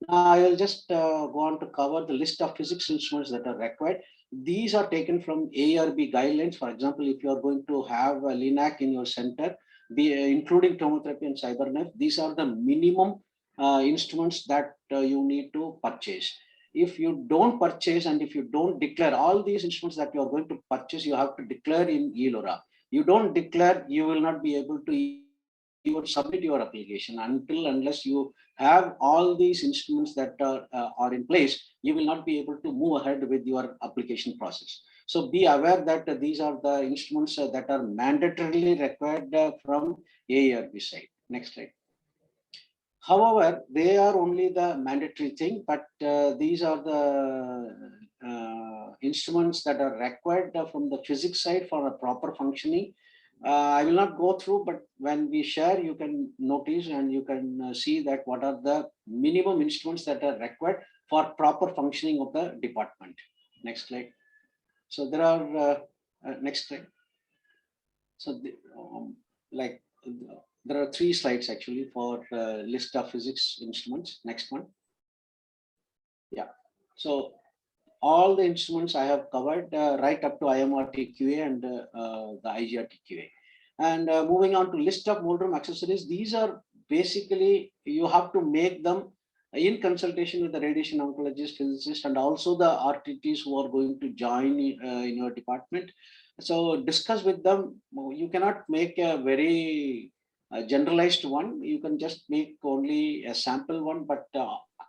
Now I will just go on to cover the list of physics instruments that are required. These are taken from ARB guidelines. For example, if you are going to have a LINAC in your center, including tomotherapy and CyberKnife, these are the minimum instruments that you need to purchase. If you don't purchase and if you don't declare all these instruments that you are going to purchase, you have to declare in ELORA. You don't declare, you will not be able to even submit your application unless you have all these instruments that are in place. You will not be able to move ahead with your application process. So be aware that these are the instruments that are mandatorily required from AARB side. Next slide. However, they are only the mandatory thing, but these are the instruments that are required from the physics side for a proper functioning. I will not go through, but when we share, you can notice and you can see that what are the minimum instruments that are required for proper functioning of the department. Next slide. So there are, next slide. So there are 3 slides actually for list of physics instruments. Next one. Yeah. So all the instruments I have covered right up to IMRT-QA and the IGRT-QA. And moving on to list of mold room accessories, these are basically, you have to make them in consultation with the radiation oncologist, physicist, and also the RTTs who are going to join in your department. So discuss with them. You cannot make a very generalized one. You can just make only a sample one, but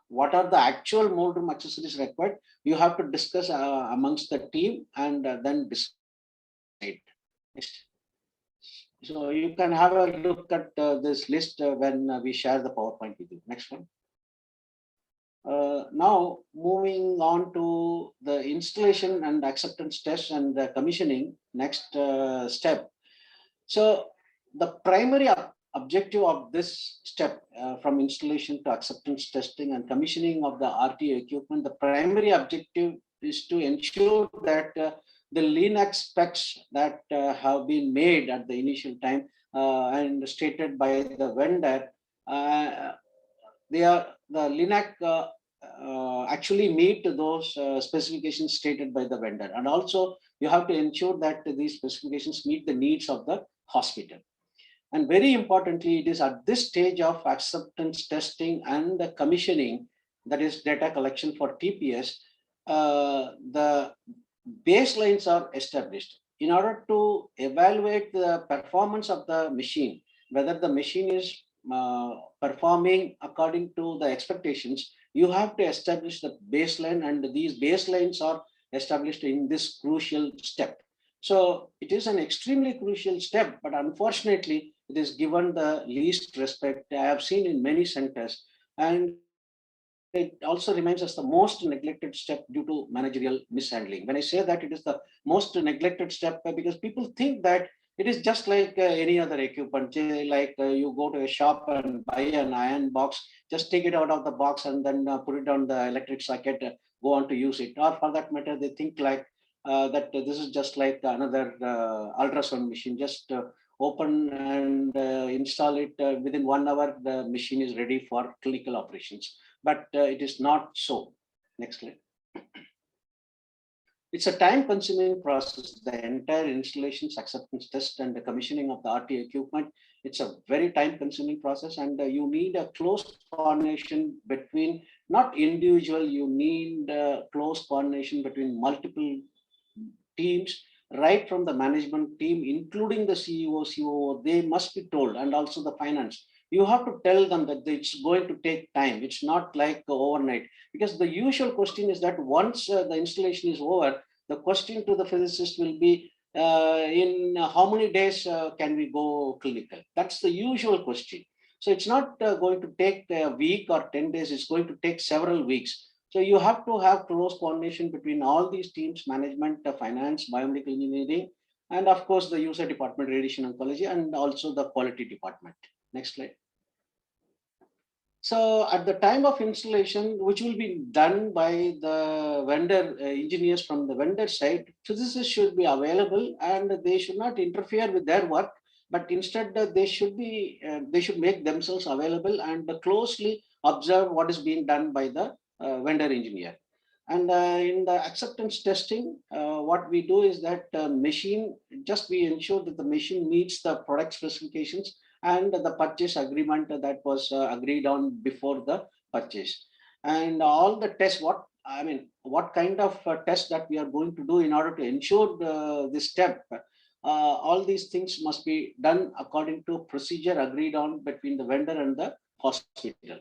what are the actual mold room accessories required? You have to discuss amongst the team and then decide. Next. So you can have a look at this list when we share the PowerPoint with you. Next one. Now moving on to the installation and acceptance test and the commissioning, next step. So the primary objective of this step from installation to acceptance testing and commissioning of the RTO equipment, the primary objective is to ensure that the LINAC specs that have been made at the initial time and stated by the vendor, the LINAC actually meet those specifications stated by the vendor. And also you have to ensure that these specifications meet the needs of the hospital. And very importantly, it is at this stage of acceptance testing and the commissioning, that is data collection for TPS, the baselines are established. In order to evaluate the performance of the machine, whether the machine is performing according to the expectations, you have to establish the baseline, and these baselines are established in this crucial step. So it is an extremely crucial step, but unfortunately, it is given the least respect I have seen in many centers. And it also remains as the most neglected step due to managerial mishandling. When I say that it is the most neglected step, because people think that it is just like any other equipment, like you go to a shop and buy an iron box, just take it out of the box and then put it on the electric socket, go on to use it. Or for that matter, they think like that this is just like another ultrasound machine, just open and install it within 1 hour, the machine is ready for clinical operations. But it is not so. Next slide. It's a time-consuming process. The entire installations, acceptance test, and the commissioning of the RT equipment. It's a very time-consuming process, and you need a close coordination between, not individual. You need close coordination between multiple teams, right from the management team, including the CEO, COO. They must be told, and also the finance. You have to tell them that it's going to take time. It's not like overnight, because the usual question is that once the installation is over, the question to the physicist will be, in how many days can we go clinical? That's the usual question. So it's not going to take a week or 10 days. It's going to take several weeks. So you have to have close coordination between all these teams: management, finance, biomedical engineering, and of course the user department, radiation oncology, and also the quality department. Next slide. So at the time of installation, which will be done by the vendor engineers from the vendor side, physicists should be available and they should not interfere with their work, but instead they should make themselves available and closely observe what is being done by the vendor engineer. And in the acceptance testing, what we do is that we ensure that the machine meets the product specifications and the purchase agreement that was agreed on before the purchase. And all the tests, what kind of tests that we are going to do in order to ensure this step, all these things must be done according to procedure agreed on between the vendor and the hospital.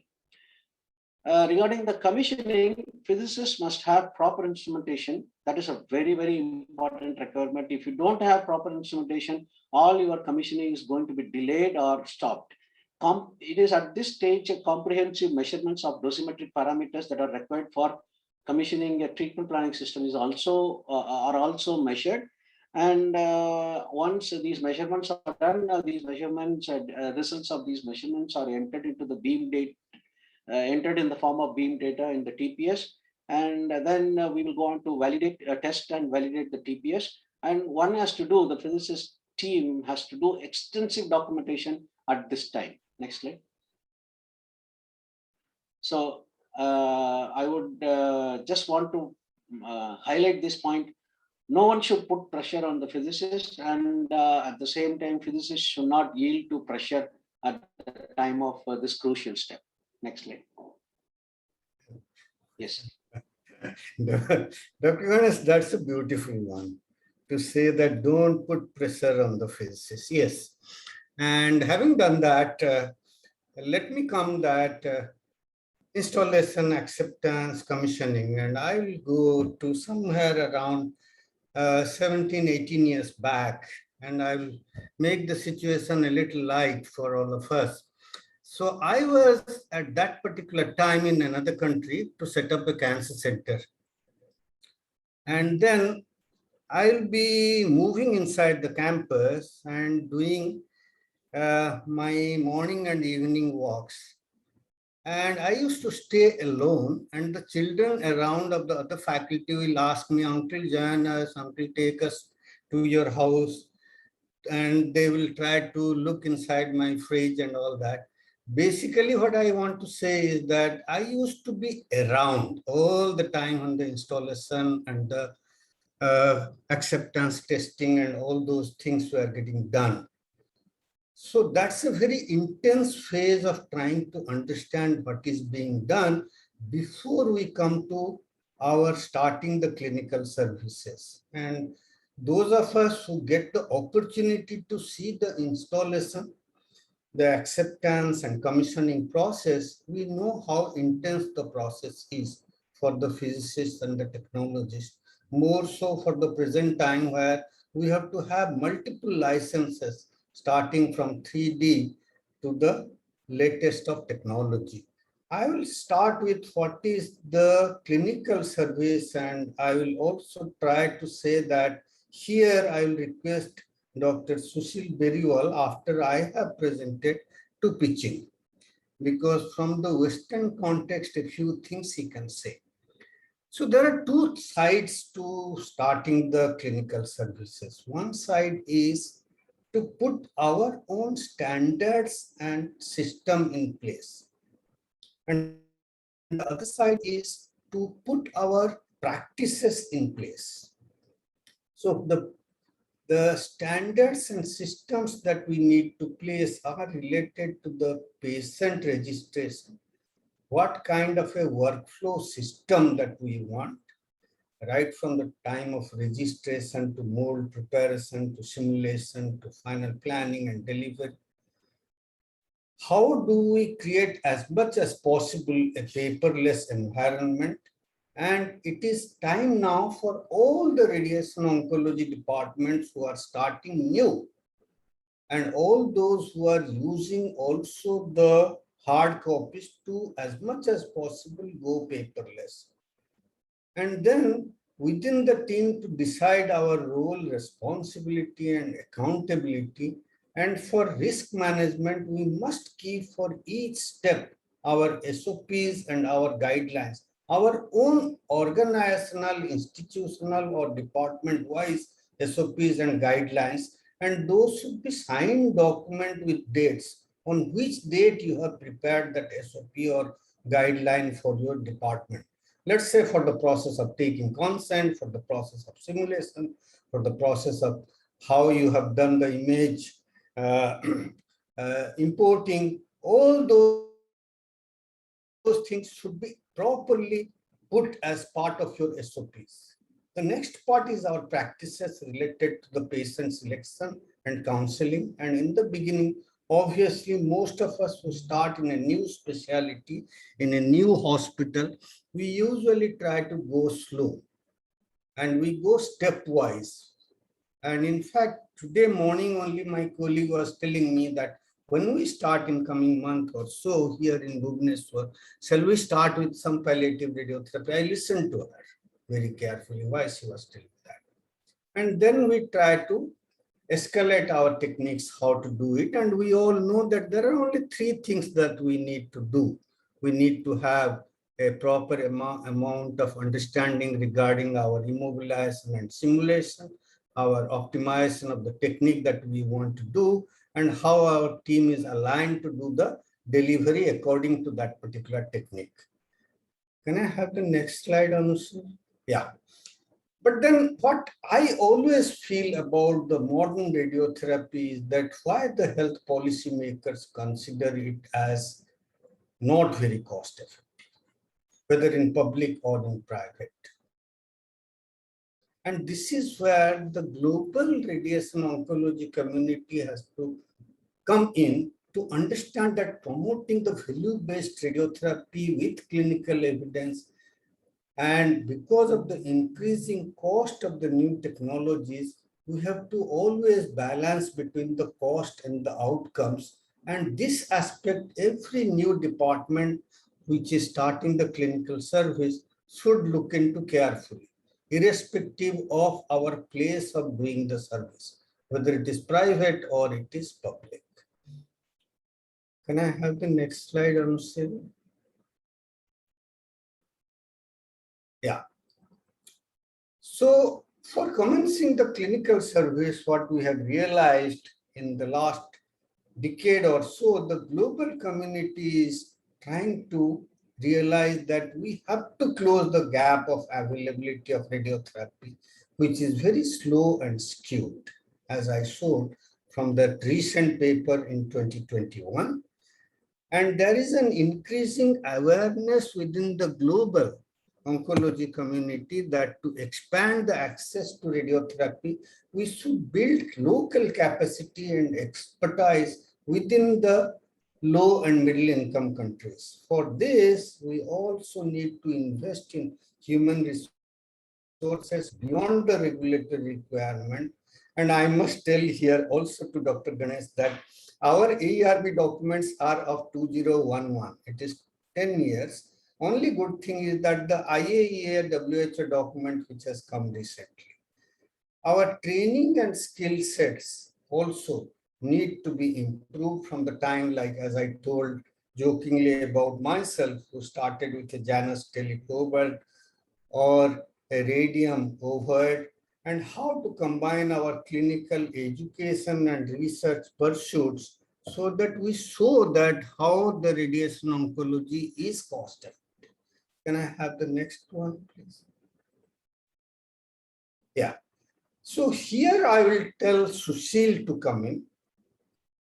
Regarding the commissioning, physicists must have proper instrumentation. That is a very, very important requirement. If you don't have proper instrumentation, all your commissioning is going to be delayed or stopped. It is at this stage comprehensive measurements of dosimetric parameters that are required for commissioning a treatment planning system are also measured. And once these measurements are done, results of these measurements are entered into the beam data. Entered in the form of beam data in the TPS, and then we will go on to test and validate the TPS. And the physicist team has to do extensive documentation at this time. Next slide. So I would just want to highlight this point. No one should put pressure on the physicist, and at the same time, physicists should not yield to pressure at the time of this crucial step. Next slide. Yes. Dr. Johannes, that's a beautiful one, to say that don't put pressure on the physicist. Yes. And having done that, let me come that installation, acceptance, commissioning, and I will go to somewhere around 17, 18 years back, and I will make the situation a little light for all of us. So I was at that particular time in another country to set up a cancer center. And then I'll be moving inside the campus and doing my morning and evening walks. And I used to stay alone, and the children around of the other faculty will ask me, "Uncle, join us, uncle, take us to your house." And they will try to look inside my fridge and all that. Basically, what I want to say is that I used to be around all the time on the installation and the acceptance testing and all those things were getting done. So that's a very intense phase of trying to understand what is being done before we come to our starting the clinical services. And those of us who get the opportunity to see the installation, the acceptance and commissioning process, we know how intense the process is for the physicists and the technologists, more so for the present time where we have to have multiple licenses starting from 3D to the latest of technology. I will start with what is the clinical service, and I will also try to say that here I will request Dr. Sushil Beriwal after I have presented to pitching, because from the Western context, a few things he can say. So there are two sides to starting the clinical services. One side is to put our own standards and system in place. And the other side is to put our practices in place. So the standards and systems that we need to place are related to the patient registration. What kind of a workflow system that we want, right from the time of registration to mold preparation to simulation to final planning and delivery. How do we create as much as possible a paperless environment? And it is time now for all the radiation oncology departments who are starting new, and all those who are using also the hard copies to as much as possible go paperless. And then within the team to decide our role, responsibility and accountability. And for risk management, we must keep for each step our SOPs and our guidelines, our own organizational, institutional or department-wise SOPs and guidelines, and those should be signed document with dates on which date you have prepared that SOP or guideline for your department. Let's say for the process of taking consent, for the process of simulation, for the process of how you have done the image importing, all those things should be properly put as part of your SOPs. The next part is our practices related to the patient selection and counseling. And in the beginning, obviously, most of us who start in a new specialty, in a new hospital, we usually try to go slow and we go stepwise. And in fact, today morning only my colleague was telling me that when we start in coming month or so here in Bhubaneswar, shall we start with some palliative radiotherapy? I listened to her very carefully why she was telling that. And then we try to escalate our techniques, how to do it. And we all know that there are only three things that we need to do. We need to have a proper amount of understanding regarding our immobilization and simulation, our optimization of the technique that we want to do, and how our team is aligned to do the delivery according to that particular technique. Can I have the next slide, Anusha? Yeah. But then what I always feel about the modern radiotherapy is that why the health policymakers consider it as not very cost effective, whether in public or in private. And this is where the global radiation oncology community has to come in to understand that promoting the value-based radiotherapy with clinical evidence, and because of the increasing cost of the new technologies, we have to always balance between the cost and the outcomes. And this aspect, every new department which is starting the clinical service should look into carefully, irrespective of our place of doing the service, whether it is private or it is public. Can I have the next slide, Anusha? Yeah. So for commencing the clinical service, what we have realized in the last decade or so, the global community is trying to realize that we have to close the gap of availability of radiotherapy, which is very slow and skewed, as I showed from that recent paper in 2021. And there is an increasing awareness within the global oncology community that to expand the access to radiotherapy, we should build local capacity and expertise within the low and middle income countries. For this, we also need to invest in human resources beyond the regulatory requirement. And I must tell here also to Dr. Ganesh that our AERB documents are of 2011. It is 10 years. Only good thing is that the IAEA WHO document which has come recently. Our training and skill sets also need to be improved from the time, like as I told jokingly about myself, who started with a Janus teleprober or a radium overhead, and how to combine our clinical education and research pursuits so that we show that how the radiation oncology is cost effective. Can I have the next one, please? Yeah. So here I will tell Sushil to come in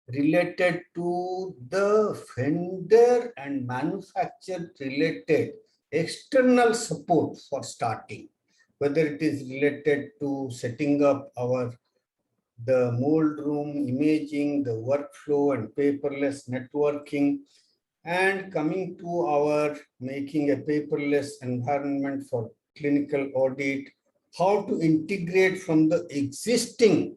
related to the vendor and manufacturer related external support for starting, whether it is related to setting up the mold room, imaging, the workflow and paperless networking, and coming to our making a paperless environment for clinical audit, how to integrate from the existing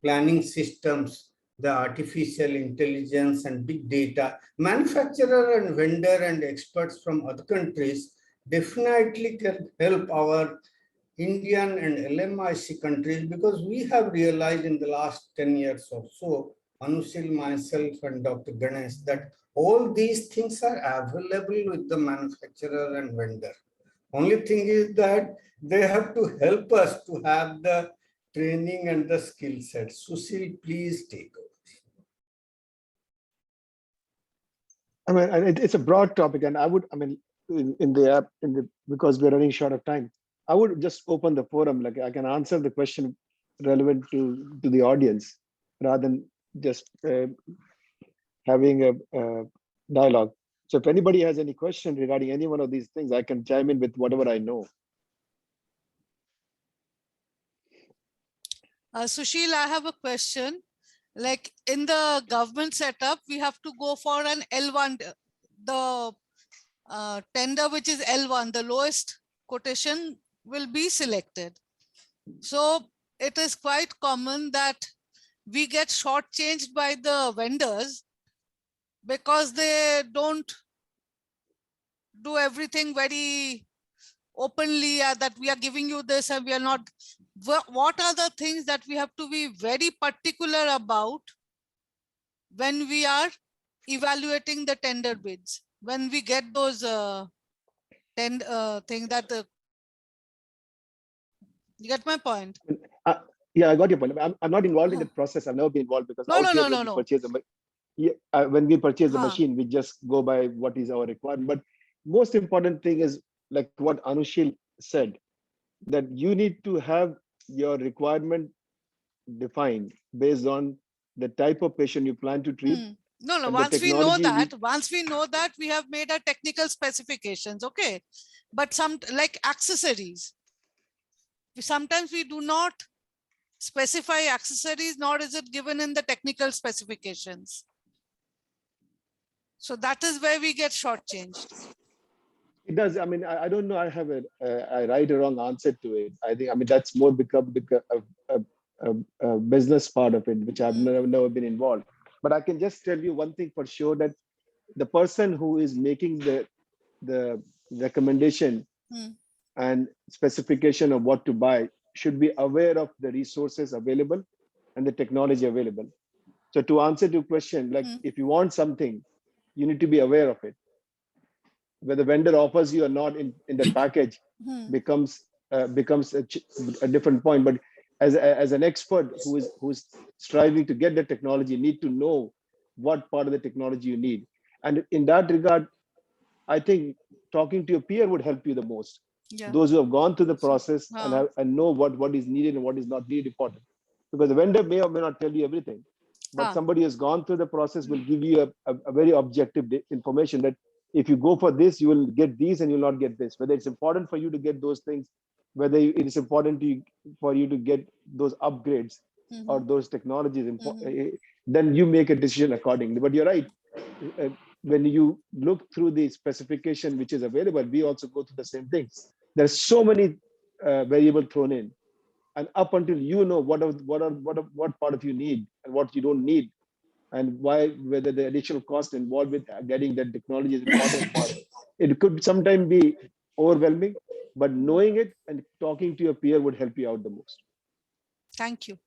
planning systems, the artificial intelligence and big data. Manufacturer and vendor and experts from other countries definitely can help our Indian and LMIC countries, because we have realized in the last 10 years or so, Anushil, myself and Dr. Ganesh, that all these things are available with the manufacturer and vendor. Only thing is that they have to help us to have the training and the skill set. Sushil, please take over. I mean, and it's a broad topic, and I would, I mean, in the app, because we're running short of time, I would just open the forum. Like I can answer the question relevant to the audience rather than just having a dialogue. So if anybody has any question regarding any one of these things, I can chime in with whatever I know. Sushil, I have a question. Like in the government setup, we have to go for an L1, the tender, which is L1, the lowest quotation will be selected. So it is quite common that we get shortchanged by the vendors because they don't do everything very openly, that we are giving you this and we are not. What are the things that we have to be very particular about when we are evaluating the tender bids? When we get those thing that you get my point? Yeah, I got your point. I'm not involved in the process. I've never been involved because No, out no, here no, when no, we no. purchase when we purchase the Huh. machine, we just go by what is our requirement. But most important thing is like what Anushil said, that you need to have your requirement defined based on the type of patient you plan to treat. No, no. And the Once we know technology that, we have made our technical specifications. Okay, but some like accessories, sometimes we do not specify accessories, nor is it given in the technical specifications. So that is where we get shortchanged. It does. I mean, I don't know. I have a right or wrong answer to it. I think. I mean, that's more become a business part of it, which I've never been involved. But I can just tell you one thing for sure, that the person who is making the recommendation and specification of what to buy should be aware of the resources available and the technology available. So to answer your question, like if you want something, you need to be aware of it. Whether vendor offers you or not in the package becomes a different point. But as an expert who's striving to get the technology, you need to know what part of the technology you need. And in that regard, I think talking to your peer would help you the most. Yeah. Those who have gone through the process and know what is needed and what is not needed important. Because the vendor may or may not tell you everything, but somebody who's gone through the process will give you a very objective information that if you go for this, you will get these and you'll not get this. Whether it's important for you to get those things, whether it is important for you to get those upgrades or those technologies, then you make a decision accordingly. But you're right. When you look through the specification which is available, we also go through the same things. There's so many variables thrown in, and up until you know what part of you need and what you don't need, and why, whether the additional cost involved with getting that technology is important part. It could sometimes be overwhelming, but knowing it and talking to your peer would help you out the most. Thank you.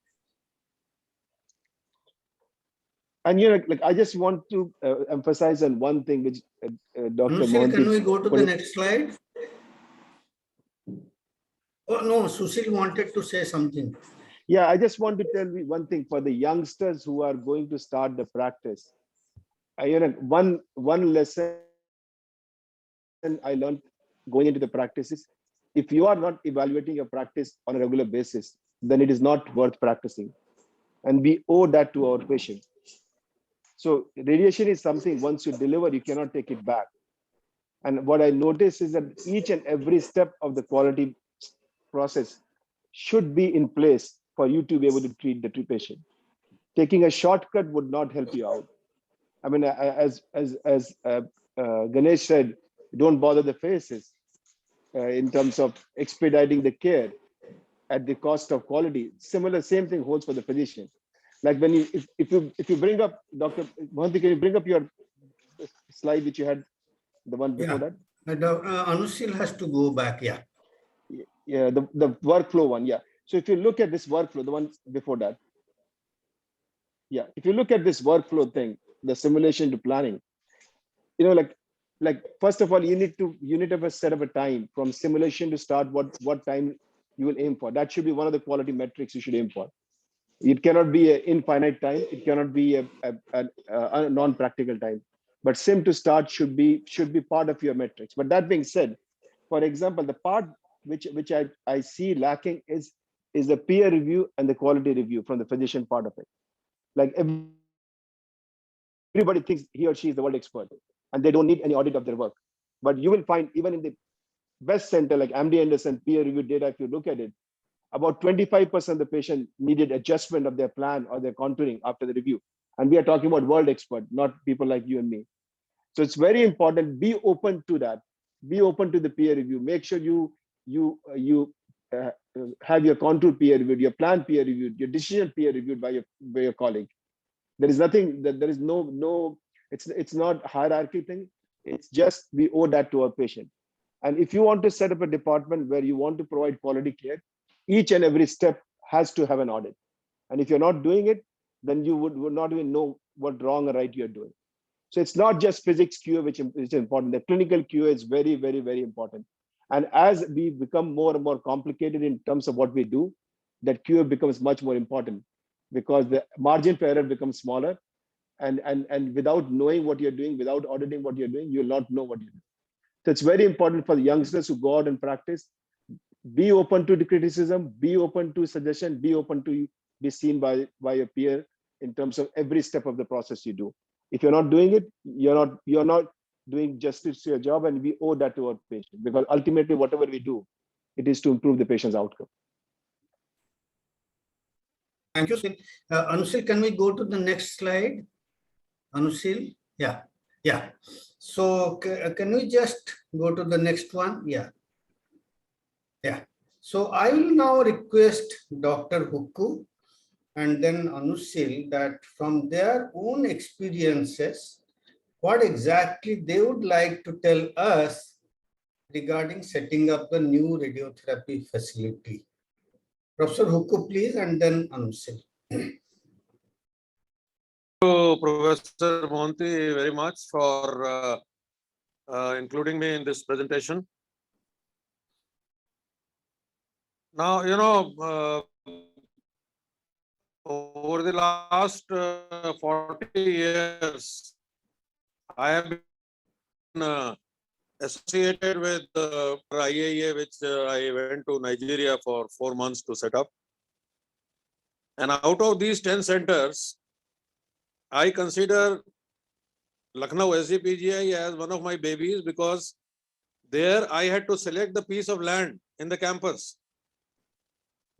And like I just want to emphasize on one thing which Dr. Anushil, can Mohanty we go to put the it- next slide? Oh, no, Sushil wanted to say something. Yeah, I just want to tell you one thing for the youngsters who are going to start the practice. One lesson I learned going into the practice is, if you are not evaluating your practice on a regular basis, then it is not worth practicing. And we owe that to our patients. So radiation is something, once you deliver, you cannot take it back. And what I notice is that each and every step of the quality process should be in place for you to be able to treat the patient. Taking a shortcut would not help you out. I mean, as Ganesh said, don't bother the faces in terms of expediting the care at the cost of quality. Same thing holds for the physician. Like when you, if you bring up, Dr. Mohanty, can you bring up your slide which you had, the one before that? Anushil has to go back, yeah. Yeah, the workflow one, yeah. So if you look at this workflow, the one before that, yeah, if you look at this workflow thing, the simulation to planning, like first of all, you need to have a set of a time from simulation to start. What time you will aim for? That should be one of the quality metrics you should aim for. It cannot be an infinite time. It cannot be a non-practical time. But sim to start should be part of your metrics. But that being said, for example, the part which I see lacking is the peer review and the quality review from the physician part of it. Like everybody thinks he or she is the world expert, and they don't need any audit of their work. But you will find even in the best center like MD Anderson peer review data, if you look at it, about 25% of the patient needed adjustment of their plan or their contouring after the review. And we are talking about world expert, not people like you and me. So it's very important, be open to that. Be open to the peer review. Make sure you have your contour peer reviewed, your plan peer reviewed, your decision peer reviewed by your colleague. There is nothing that there is no, it's not hierarchy thing. It's just we owe that to our patient. And if you want to set up a department where you want to provide quality care, each and every step has to have an audit. And if you're not doing it, then you would not even know what wrong or right you're doing. So it's not just physics QA which is important. The clinical QA is very, very, very important. And as we become more and more complicated in terms of what we do, that QA becomes much more important because the margin for error becomes smaller. And without knowing what you're doing, without auditing what you're doing, you'll not know what you're doing. So it's very important for the youngsters who go out and practice. Be open to the criticism, be open to suggestion, be open to be seen by your peer in terms of every step of the process you do. If you're not doing it, you're not doing justice to your job, and we owe that to our patient, because ultimately whatever we do, it is to improve the patient's outcome. Thank you. Anushil, can we go to the next slide? Anushil, yeah. So can we just go to the next one? Yeah. So I will now request Dr. Hukku and then Anushil that from their own experiences, what exactly they would like to tell us regarding setting up a new radiotherapy facility. Professor Hukku, please, and then Anushil. Professor Mohanty very much for including me in this presentation. Now, over the last 40 years, I have been associated with IAEA, which I went to Nigeria for 4 months to set up. And out of these 10 centers, I consider Lucknow SGPGI as one of my babies, because there I had to select the piece of land in the campus,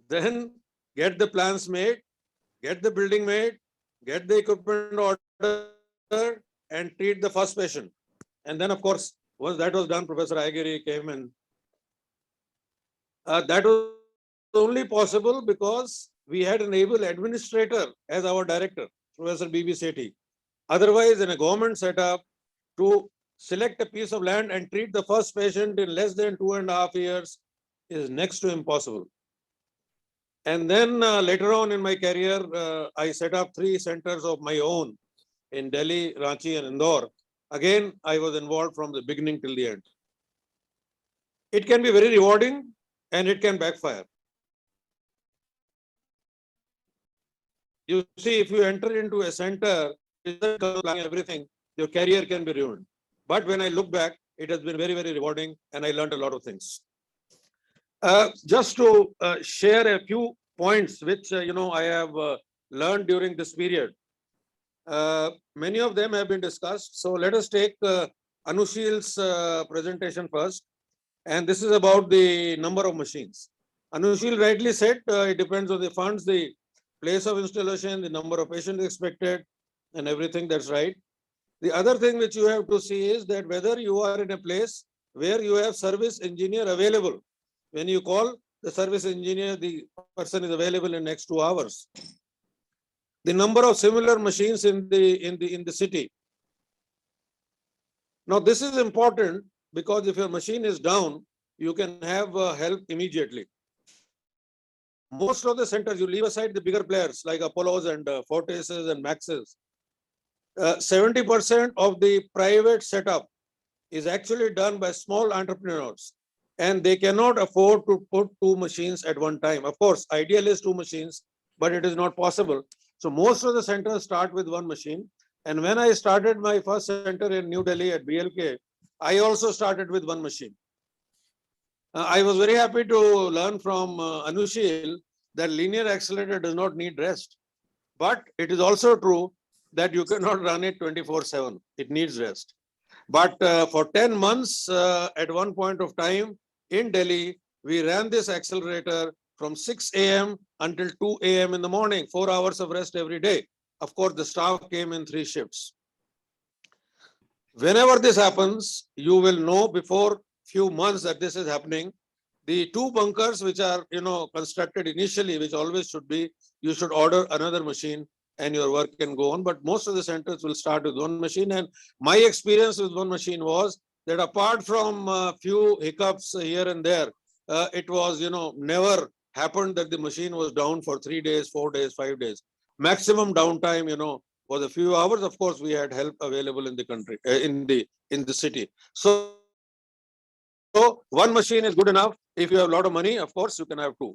then get the plans made, get the building made, get the equipment ordered, and treat the first patient. And then, of course, once that was done, Professor Aigiri came in. That was only possible because we had an able administrator as our director, Professor B.B. Sethi. Otherwise, in a government setup, to select a piece of land and treat the first patient in less than 2.5 years is next to impossible. And then later on in my career, I set up 3 centers of my own in Delhi, Ranchi, and Indore. Again, I was involved from the beginning till the end. It can be very rewarding and it can backfire. You see, if you enter into a center, everything, your career can be ruined. But when I look back, it has been very, very rewarding and I learned a lot of things. Just to share a few points which, I have learned during this period. Many of them have been discussed. So let us take Anushil's presentation first. And this is about the number of machines. Anushil rightly said, it depends on the funds, the place of installation, the number of patients expected, and everything. That's right. The other thing which you have to see is that whether you are in a place where you have service engineer available. When you call the service engineer, the person is available in next 2 hours. The number of similar machines in the city. Now this is important because if your machine is down, you can have help immediately. Most of the centers, you leave aside the bigger players like Apollos and Fortises and Maxes. 70% of the private setup is actually done by small entrepreneurs, and they cannot afford to put 2 machines at one time. Of course, ideal is 2 machines, but it is not possible. So most of the centers start with 1 machine. And when I started my first center in New Delhi at BLK, I also started with 1 machine. I was very happy to learn from Anushil that linear accelerator does not need rest. But it is also true that you cannot run it 24/7. It needs rest. But for 10 months at one point of time in Delhi, we ran this accelerator from 6 a.m. until 2 a.m. in the morning, 4 hours of rest every day. Of course, the staff came in 3 shifts. Whenever this happens, you will know before few months that this is happening. The 2 bunkers which are, constructed initially, which always should be, you should order another machine and your work can go on. But most of the centers will start with 1 machine. And my experience with 1 machine was that apart from a few hiccups here and there, it was, never happened that the machine was down for 3 days, 4 days, 5 days. Maximum downtime, was a few hours. Of course, we had help available in the country, in the city. So 1 machine is good enough. If you have a lot of money, of course, you can have 2.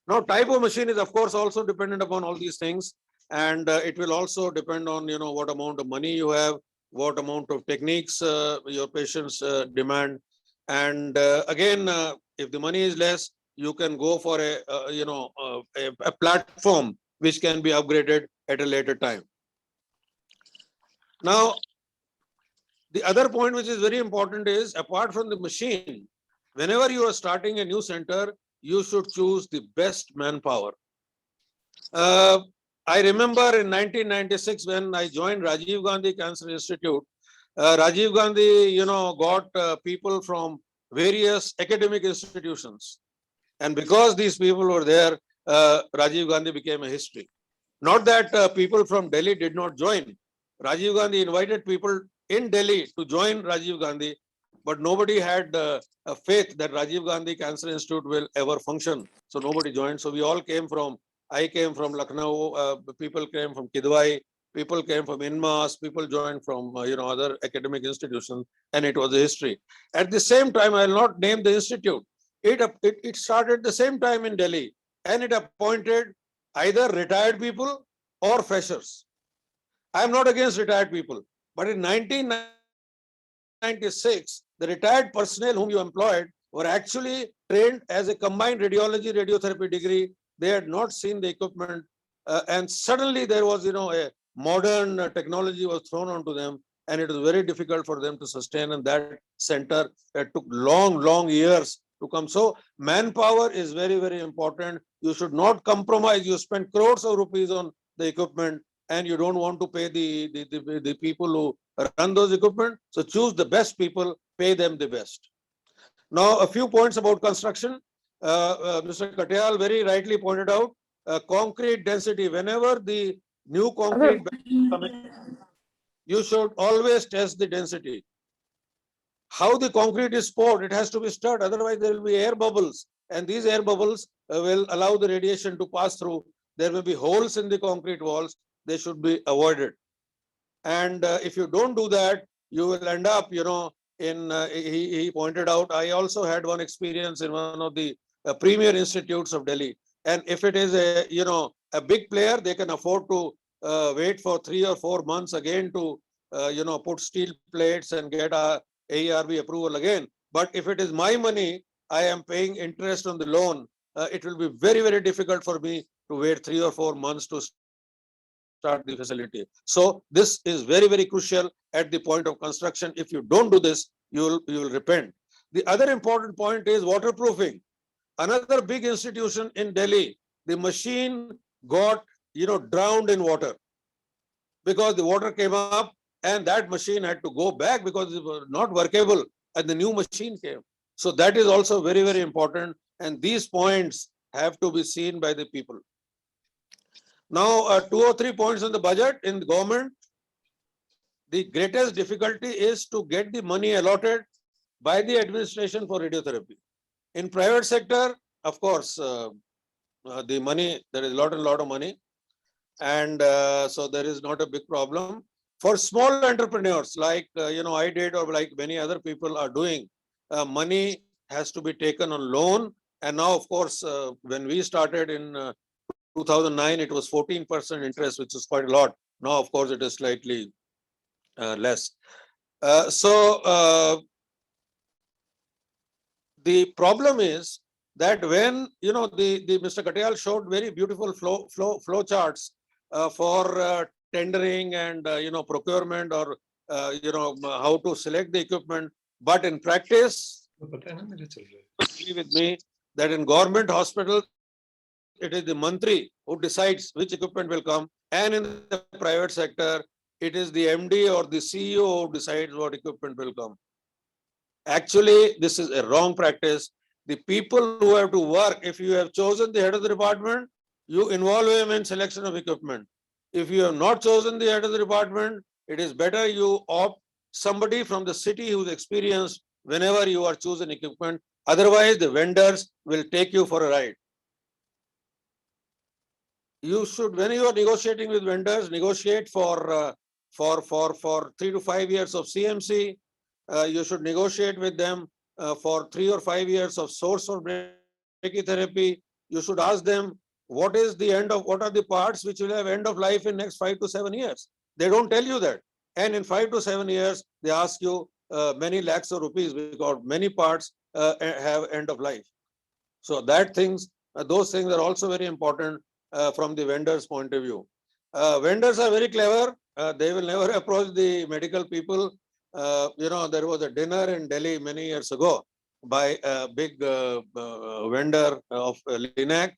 Now, type of machine is, of course, also dependent upon all these things. And it will also depend on, what amount of money you have, what amount of techniques your patients demand. And again, if the money is less, you can go for a platform which can be upgraded at a later time. Now, the other point which is very important is, apart from the machine, whenever you are starting a new center, you should choose the best manpower. I remember in 1996 when I joined Rajiv Gandhi Cancer Institute, Rajiv Gandhi, got people from various academic institutions. And because these people were there, Rajiv Gandhi became a history. Not that people from Delhi did not join. Rajiv Gandhi invited people in Delhi to join Rajiv Gandhi, but nobody had a faith that Rajiv Gandhi Cancer Institute will ever function. So nobody joined. So we all came from, I came from Lucknow, people came from Kidwai, people came from INMAS, people joined from other academic institutions, and it was a history. At the same time, I will not name the institute. It started the same time in Delhi, and it appointed either retired people or freshers. I am not against retired people, but in 1996, the retired personnel whom you employed were actually trained as a combined radiology, radiotherapy degree. They had not seen the equipment, and suddenly there was, a modern technology was thrown onto them, and it was very difficult for them to sustain. And that center took long years to come. So manpower is very, very important. You should not compromise. You spend crores of rupees on the equipment, and you don't want to pay the people who run those equipment. So choose the best people, pay them the best. Now, a few points about construction. Mr. Katyal very rightly pointed out concrete density. Whenever the new concrete you should always test the density. How the concrete is poured, it has to be stirred, otherwise there will be air bubbles, and these air bubbles will allow the radiation to pass through. There will be holes in the concrete walls, they should be avoided. And if you don't do that, you will end up, he pointed out, I also had one experience in one of the premier institutes of Delhi. And if it is a big player, they can afford to wait for 3 or 4 months again to, put steel plates and get a AERB approval again. But if it is my money, I am paying interest on the loan. It will be very, very difficult for me to wait 3 or 4 months to start the facility. So this is very, very crucial at the point of construction. If you don't do this, you will repent. The other important point is waterproofing. Another big institution in Delhi, the machine got drowned in water because the water came up and that machine had to go back because it was not workable and the new machine came. So that is also very, very important, and these points have to be seen by the people. Now, 2 or 3 points on the budget in the government. The greatest difficulty is to get the money allotted by the administration for radiotherapy. In private sector, of course, the money, there is a lot of money. And so there is not a big problem. For small entrepreneurs like, I did, or like many other people are doing, money has to be taken on loan. And now, of course, when we started in 2009, it was 14% interest, which is quite a lot. Now, of course, it is slightly less. The problem is that when, the Mr. Katyal showed very beautiful flow charts for tendering and, procurement, or, how to select the equipment. But in practice, agree with me that in government hospitals, it is the mantri who decides which equipment will come, and in the private sector, it is the MD or the CEO who decides what equipment will come. Actually, this is a wrong practice. The people who have to work, if you have chosen the head of the department, you involve him in selection of equipment. If you have not chosen the head of the department, it is better you opt somebody from the city who's experienced whenever you are choosing equipment. Otherwise, the vendors will take you for a ride. You should, when you are negotiating with vendors, negotiate for 3 to 5 years of CMC. You should negotiate with them for 3 or 5 years of source or brachytherapy. You should ask them what are the parts which will have end of life in next 5 to 7 years. They don't tell you that. And in 5 to 7 years, they ask you many lakhs of rupees because many parts have end of life. So those things are also very important from the vendor's point of view. Vendors are very clever. They will never approach the medical people. There was a dinner in Delhi many years ago by a big vendor of Linac.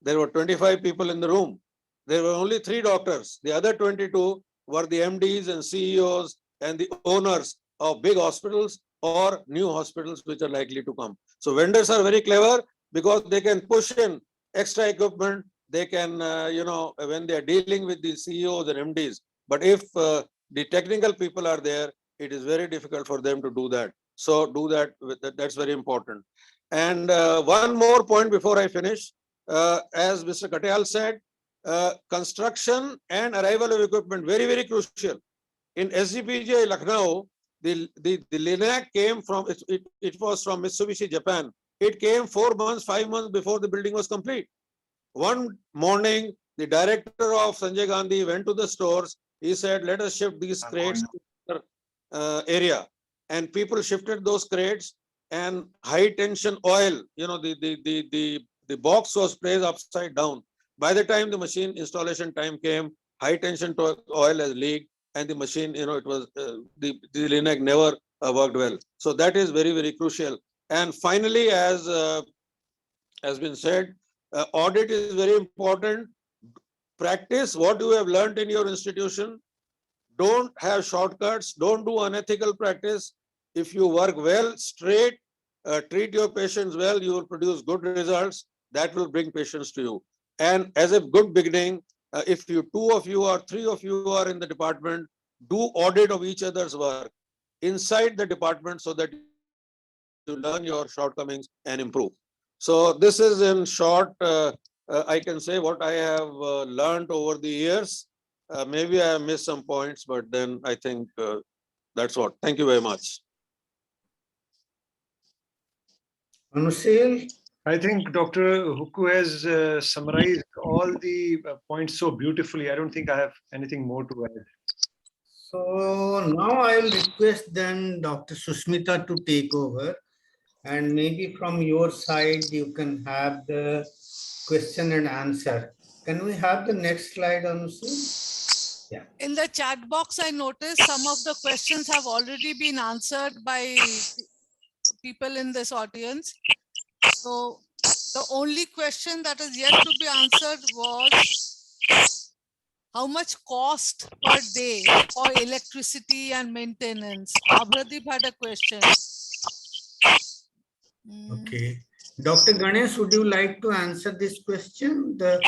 There were 25 people in the room. There were only 3 doctors. The other 22 were the MDs and CEOs and the owners of big hospitals or new hospitals which are likely to come. So vendors are very clever because they can push in extra equipment. They can, when they are dealing with the CEOs and MDs. But if the technical people are there, it is very difficult for them to do that. So do that. That's very important. And one more point before I finish. As Mr. Katyal said, construction and arrival of equipment, very, very crucial. In SGPJ Lucknow, the Linac came from, it was from Mitsubishi, Japan. It came 4 months, 5 months before the building was complete. One morning, the director of Sanjay Gandhi went to the stores. He said, let us shift these crates to the area. And people shifted those crates, and high tension oil, the box was placed upside down. By the time the machine installation time came, high tension oil has leaked, and the machine, it was the Linac never worked well. So that is very, very crucial. And finally, as has been said, audit is very important. Practice what you have learned in your institution. Don't have shortcuts. Don't do unethical practice. If you work well, straight, treat your patients well, you will produce good results. That will bring patients to you. And as a good beginning, if 2 of you or 3 of you are in the department, do audit of each other's work inside the department so that you learn your shortcomings and improve. So this is in short, I can say what I have learned over the years. Maybe I have missed some points, but then I think that's what. Thank you very much. Anushil? I think Dr. Hukku has summarized all the points so beautifully. I don't think I have anything more to add. So now I will request then Dr. Susmita to take over, and maybe from your side you can have the question and answer. Can we have the next slide, Anushil? Yeah. In the chat box, I noticed some of the questions have already been answered by people in this audience. So the only question that is yet to be answered was how much cost per day for electricity and maintenance? Abhradip had a question. Okay. Dr. Ganesh, would you like to answer this question? The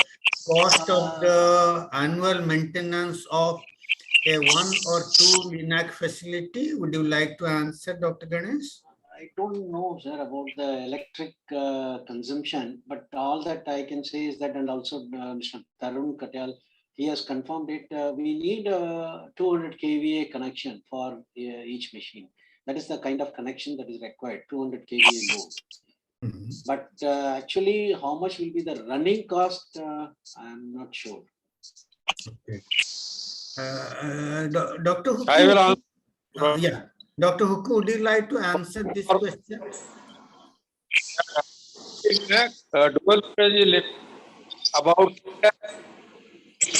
cost of the annual maintenance of a 1 or 2 LINAC facility. Would you like to answer, Dr. Ganesh? I don't know, sir, about the electric consumption, but all that I can say is that, and also Mr. Tarun Katyal, he has confirmed it. We need a 200 kVA connection for each machine. That is the kind of connection that is required, 200 kVA load. But actually, how much will be the running cost? I'm not sure. Okay. Dr. Hukku, I will answer. yeah. Dr. Hukku, would you like to answer this question? Dual stage about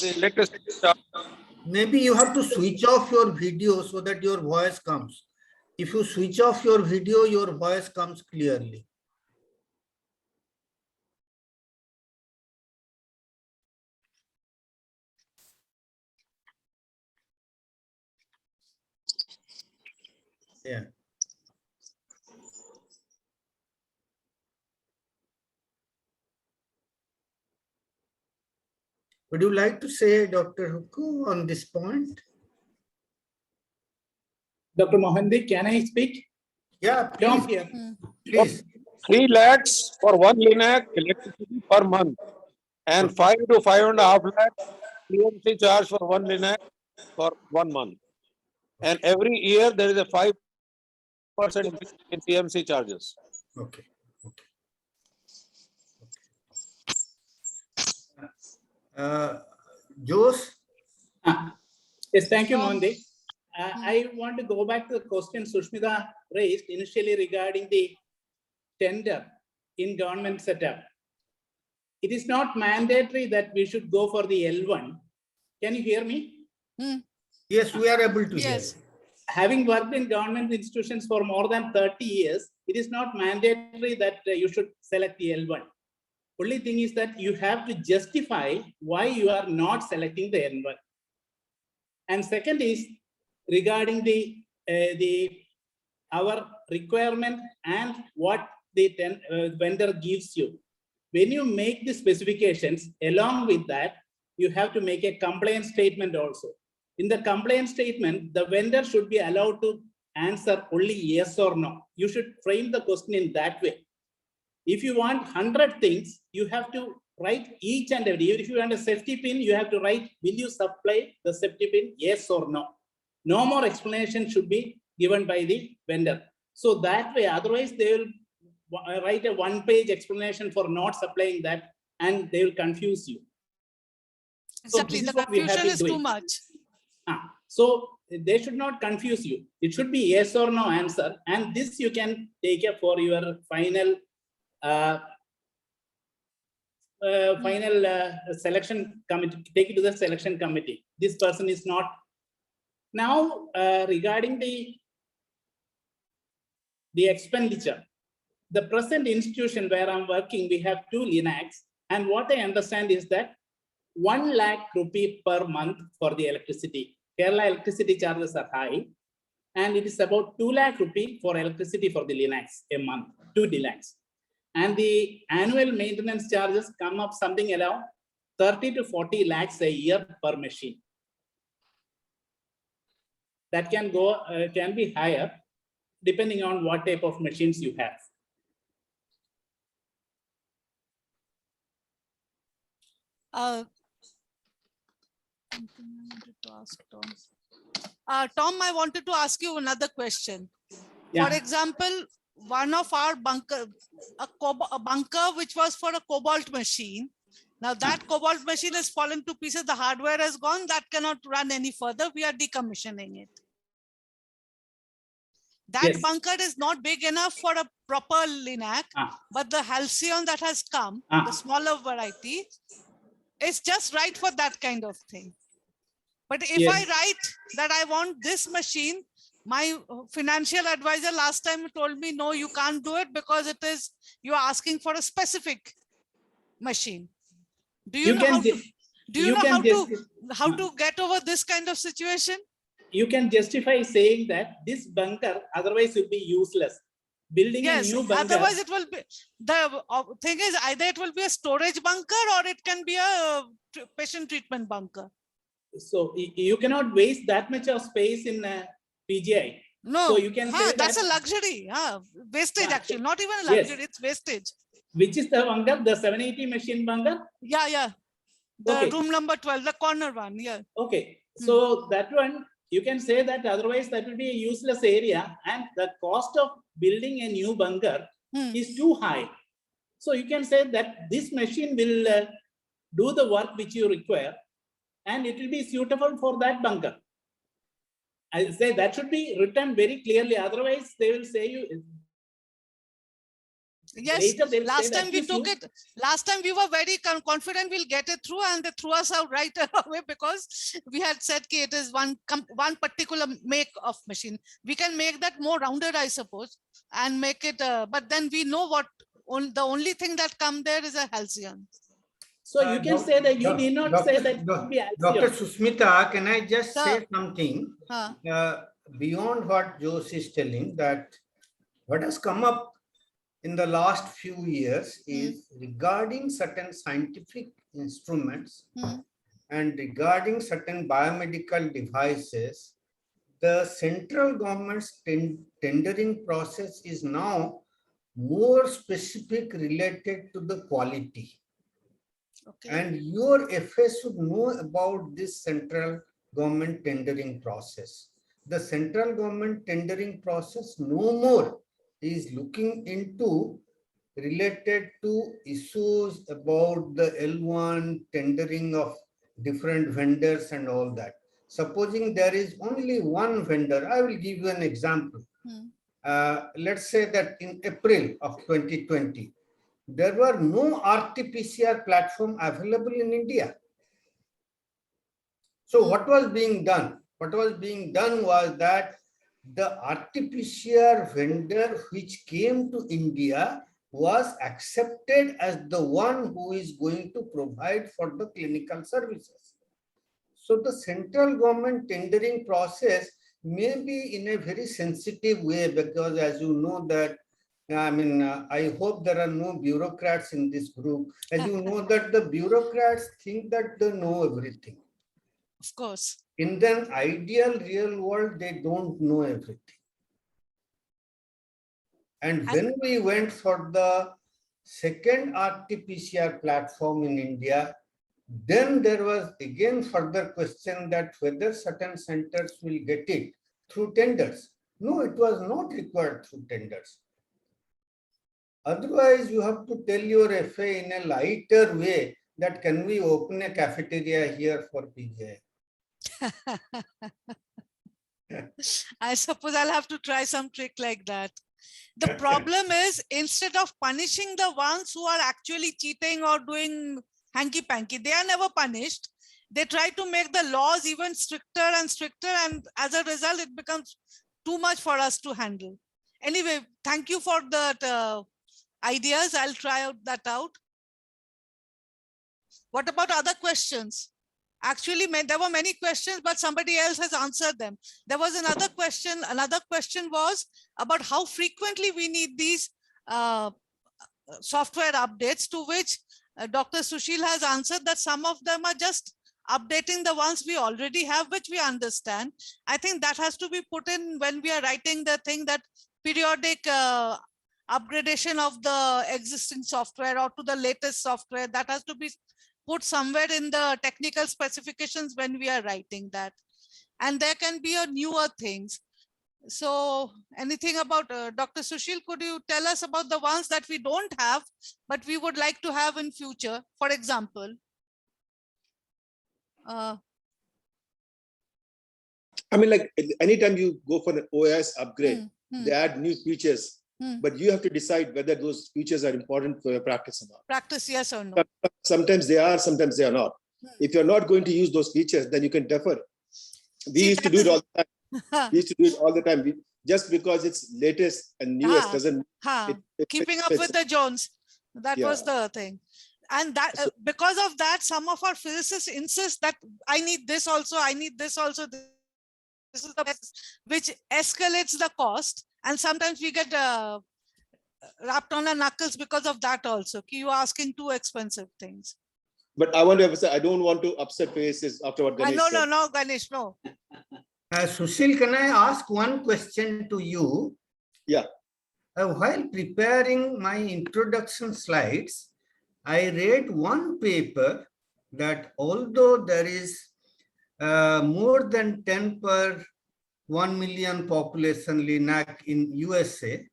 the electricity charge. Maybe you have to switch off your video so that your voice comes. If you switch off your video, your voice comes clearly. Yeah. Would you like to say, Dr. Hukku, on this point? Dr. Mohanty, can I speak? Yeah, Come please. here. Please. 3 lakhs for 1 LINAC electricity per month, and 5 to 5.5 lakhs CMC charge for 1 LINAC for 1 month. And every year there is a 5% increase in CMC charges. Okay. Jose? Yes, thank you, Mohanty. I want to go back to the question Sushmita raised initially regarding the tender in government setup. It is not mandatory that we should go for the L1. Can you hear me? Yes, we are able to hear. Yes. Having worked in government institutions for more than 30 years, it is not mandatory that you should select the L1. Only thing is that you have to justify why you are not selecting the L1. And second is regarding our requirement and what the vendor gives you. When you make the specifications, along with that, you have to make a complaint statement also. In the complaint statement, the vendor should be allowed to answer only yes or no. You should frame the question in that way. If you want 100 things, you have to write each and every. If you want a safety pin, you have to write, will you supply the safety pin, yes or no? No more explanation should be given by the vendor. So that way, otherwise they will write a one-page explanation for not supplying that, and they will confuse you. Exactly, So the confusion is too much. So they should not confuse you. It should be yes or no answer, and this you can take up for your final selection committee. Take it to the selection committee. This person is not. Now regarding the expenditure, the present institution where I'm working, we have 2 LINACs, and what I understand is that 1 lakh rupee per month for the electricity. Kerala electricity charges are high, and it is about 2 lakh rupee for electricity for the LINACs a month, 2 LINACs. And the annual maintenance charges come up something around 30 to 40 lakhs a year per machine. that can go, can be higher depending on what type of machines you have. Something I wanted to ask Tom. Tom, I wanted to ask you another question. Yeah. For example, one of our bunker, a bunker which was for a cobalt machine. Now that cobalt machine has fallen to pieces. The hardware has gone. That cannot run any further. We are decommissioning it. That Yes. bunker is not big enough for a proper LINAC, but the Halcyon that has come, the smaller variety, is just right for that kind of thing. But if I Yes. write that I want this machine, my financial advisor last time told me, no, you can't do it because it is, you're asking for a specific machine. Do you, You know can how to, ju- do you, you know can how to get over this kind of situation? You can justify saying that this bunker otherwise will be useless. Building Yes, a new bunker. otherwise it will be, the thing is either it will be a storage bunker or it can be a patient treatment bunker. So you cannot waste that much of space in PGI. No, So you can say that's that, a luxury. Wastage Yeah, actually, not even a yes. luxury, it's wastage. which is the bunker, the 780 machine bunker. Yeah. The Okay. room number 12, the corner one, yeah. Okay, so that one, you can say that otherwise that will be a useless area and the cost of building a new bunker is too high. So you can say that this machine will do the work which you require and it will be suitable for that bunker. I say that should be written very clearly. Otherwise, they will say you. Yes, Later they'll say last that time we this took it, last time we were very confident we'll get it through and they threw us out right away because we had said that it is one particular make of machine. We can make that more rounded, I suppose, and make it, but then we know what, the only thing that come there is a Halcyon. So you can say that you need not say that it will be Dr. Halcyon. Susmita, can I just Sir. say something beyond what Jose is telling, that what has come up in the last few years is regarding certain scientific instruments and regarding certain biomedical devices, the central government's tendering process is now more specific related to the quality. Okay. And your FS should know about this central government tendering process. The central government tendering process no more is looking into related to issues about the L1 tendering of different vendors and all that. Supposing there is only one vendor, I will give you an example. Let's say that in April of 2020, there were no RT-PCR platform available in India. So what was being done? What was being done was that the RT-PCR vendor which came to India was accepted as the one who is going to provide for the clinical services. So the central government tendering process may be in a very sensitive way, because as you know that, I hope there are no bureaucrats in this group. As you know that the bureaucrats think that they know everything. Of course. In the ideal real world, they don't know everything. And when we went for the second RT-PCR platform in India, then there was again further question that whether certain centers will get it through tenders. No, it was not required through tenders. Otherwise, you have to tell your FA in a lighter way that can we open a cafeteria here for PGI? I suppose I'll have to try some trick like that. The problem is, instead of punishing the ones who are actually cheating or doing hanky-panky, they are never punished. They try to make the laws even stricter and stricter, and as a result, it becomes too much for us to handle. Anyway, thank you for the ideas. I'll try that out. What about other questions? Actually, there were many questions, but somebody else has answered them. There was another question. Another question was about how frequently we need these software updates, to which Dr. Sushil has answered that some of them are just updating the ones we already have, which we understand. I think that has to be put in when we are writing the thing, that periodic upgradation of the existing software or to the latest software, that has to be put somewhere in the technical specifications when we are writing that. And there can be a newer things. So anything about Dr. Sushil, could you tell us about the ones that we don't have, but we would like to have in future, for example? I mean, like anytime you go for an OS upgrade, they add new features, but you have to decide whether those features are important for your practice or not. Practice, yes or no? Sometimes they are, sometimes they are not. If you're not going to use those features, then you can defer. We used to do it all the time. We used to do it all the time. Just because it's latest and newest doesn't. Keeping up with the Jones. That was the thing. And that because of that, some of our physicists insist that I need this also, I need this also. This is the best, which escalates the cost. And sometimes we get wrapped on our knuckles because of that also. You are asking too expensive things. But I want to emphasize, I don't want to upset faces after what Ganesh said. No, Ganesh, no. Sushil, can I ask one question to you? Yeah. While preparing my introduction slides, I read one paper that although there is more than 10 per 1 million population LINAC in USA,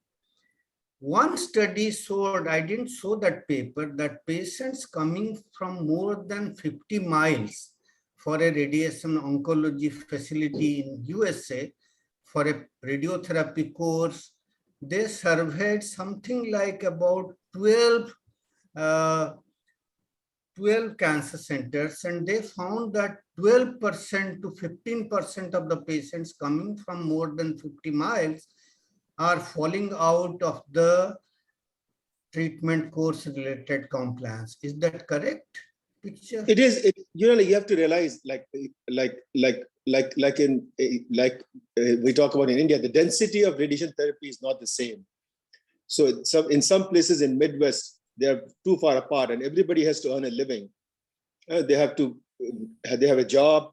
one study showed, I didn't show that paper, that patients coming from more than 50 miles for a radiation oncology facility in USA for a radiotherapy course, they surveyed something like about 12 cancer centers, and they found that 12% to 15% of the patients coming from more than 50 miles are falling out of the treatment course related compliance. Is that correct picture? It is. You know, you have to realize, we talk about in India, the density of radiation therapy is not the same. So in some places in Midwest, they are too far apart, and everybody has to earn a living. They have a job,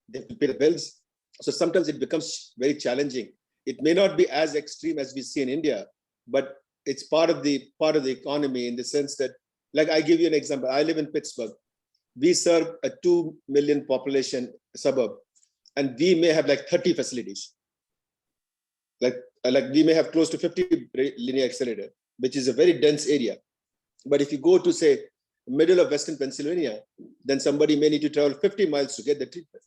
they have to pay the bills. So sometimes it becomes very challenging. It may not be as extreme as we see in India, but it's part of the economy in the sense that, like, I give you an example. I live in Pittsburgh. We serve a 2 million population suburb, and we may have like 30 facilities. Like we may have close to 50 linear accelerator, which is a very dense area. But if you go to, say, middle of Western Pennsylvania, then somebody may need to travel 50 miles to get the treatment.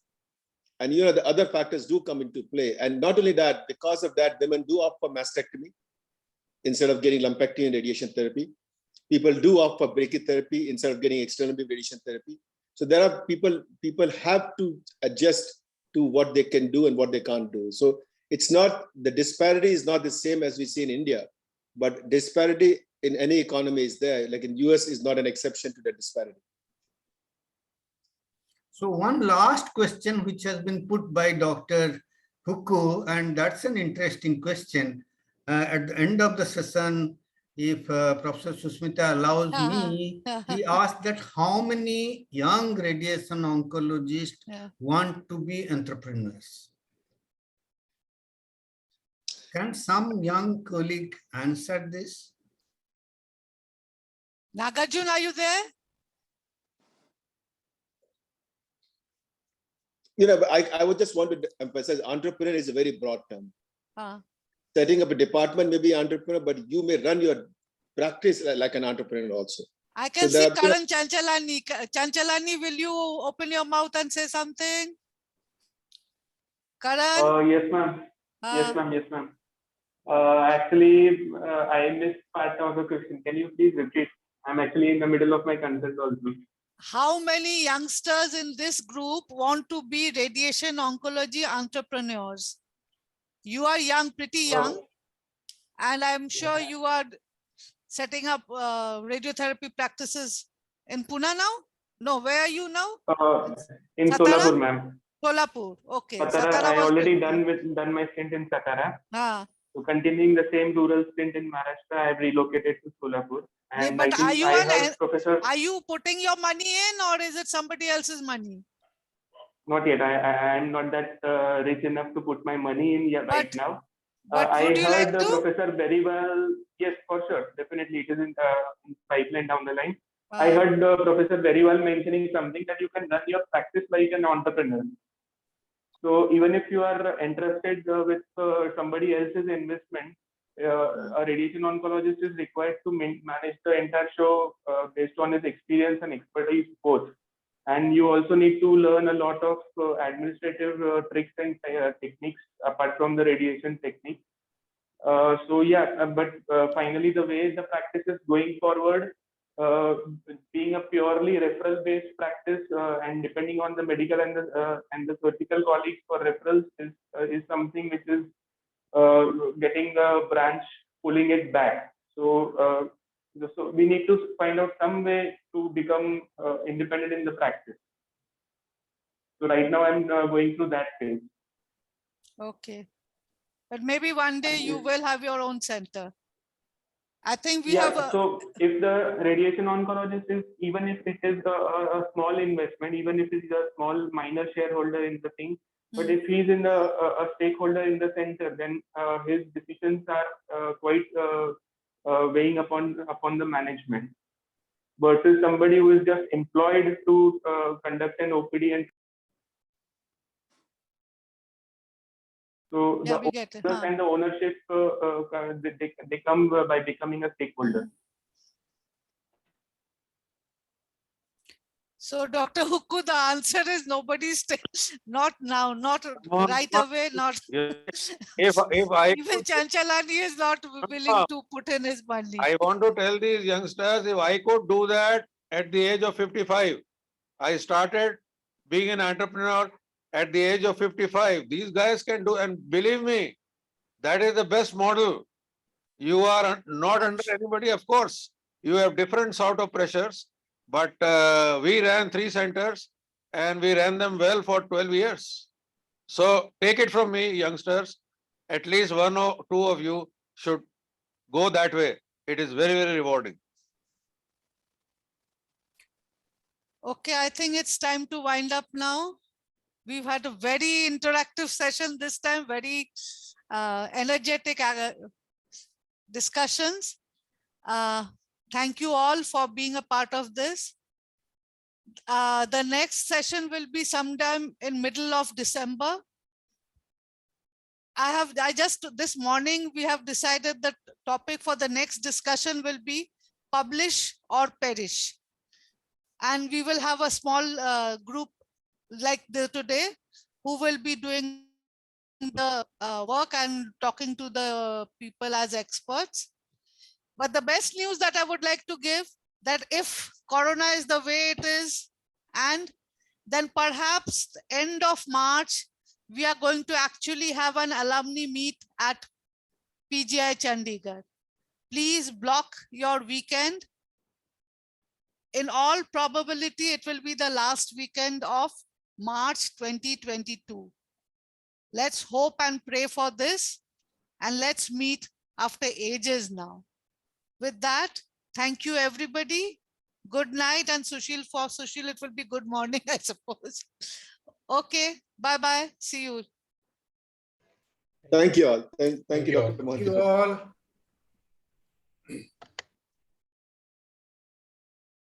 And you know, the other factors do come into play. And not only that, because of that, women do opt for mastectomy instead of getting lumpectomy and radiation therapy. People do opt for brachytherapy instead of getting external beam radiation therapy. So there are people have to adjust to what they can do and what they can't do. So it's not, the disparity is not the same as we see in India, but disparity in any economy is there. Like in US is not an exception to that disparity. So one last question which has been put by Dr. Huku, and that's an interesting question. At the end of the session, if Professor Susmita allows me, he asked that how many young radiation oncologists want to be entrepreneurs? Can some young colleague answer this? Nagarjun, are you there? You know, I would just want to emphasize, entrepreneur is a very broad term. Setting up a department may be entrepreneur, but you may run your practice like an entrepreneur also. I can see Karan Chanchalani. Chanchalani, will you open your mouth and say something? Karan? Yes, ma'am. Yes, ma'am. Yes, ma'am. Actually, I missed part of the question. Can you please repeat? I'm actually in the middle of my consult also. How many youngsters in this group want to be radiation oncology entrepreneurs? You are young, pretty young, and I'm sure you are setting up radiotherapy practices in Pune now? No, where are you now? In Satara? Solapur, ma'am. Solapur, okay. Satara, I already done my stint in Satara. So continuing the same rural stint in Maharashtra, I've relocated to Solapur. And but I think are you I an heard Professor, Are you putting your money in, or is it somebody else's money? not yet, I am not that rich enough to put my money in yet right But now. but I would you like heard to? Professor very well. Yes, for sure. Definitely, it is in pipeline down the line. I heard Professor very well mentioning something that you can run your practice like an entrepreneur. So even if you are entrusted with somebody else's investment, a radiation oncologist is required to manage the entire show based on his experience and expertise both. And you also need to learn a lot of administrative tricks and techniques apart from the radiation technique. So yeah, but finally the way the practice is going forward, being a purely referral-based practice and depending on the medical and the surgical colleagues for referrals is something which is getting the branch pulling it back. So so we need to find out some way to become independent in the practice. So right now I'm going through that phase. Okay. But maybe one day you will have your own center. I think we Yeah, have a, so if the radiation oncologist is, even if it is a small investment, even if it is a small minor shareholder in the thing, but if he's in a stakeholder in the center, then his decisions are quite weighing upon the management versus somebody who is just employed to conduct an OPD. And so yeah, the we get it. owners and the ownership, they come by becoming a stakeholder. So Dr. Hukku, the answer is nobody's, not now, not right away, not. If I Even Chanchalani is not willing to put in his money. I want to tell these youngsters, if I could do that at the age of 55, I started being an entrepreneur at the age of 55. These guys can do, and believe me, that is the best model. You are not under anybody, of course. You have different sort of pressures, but we ran 3 centers and we ran them well for 12 years. So take it from me, youngsters, at least 1 or 2 of you should go that way. It is very, very rewarding. Okay, I think it's time to wind up now. We've had a very interactive session this time, very energetic discussions. Thank you all for being a part of this. The next session will be sometime in middle of December. This morning, we have decided the topic for the next discussion will be publish or perish. And we will have a small group like today who will be doing the work and talking to the people as experts. But the best news that I would like to give, that if Corona is the way it is, and then perhaps the end of March, we are going to actually have an alumni meet at PGI Chandigarh. Please block your weekend. In all probability, it will be the last weekend of March 2022. Let's hope and pray for this, and let's meet after ages now. With that, thank you, everybody. Good night, and Sushil, for Sushil, it will be good morning, I suppose. Okay, bye-bye. See you. Thank you all. Thank you, you all. Dr. Thank you Mohan. all.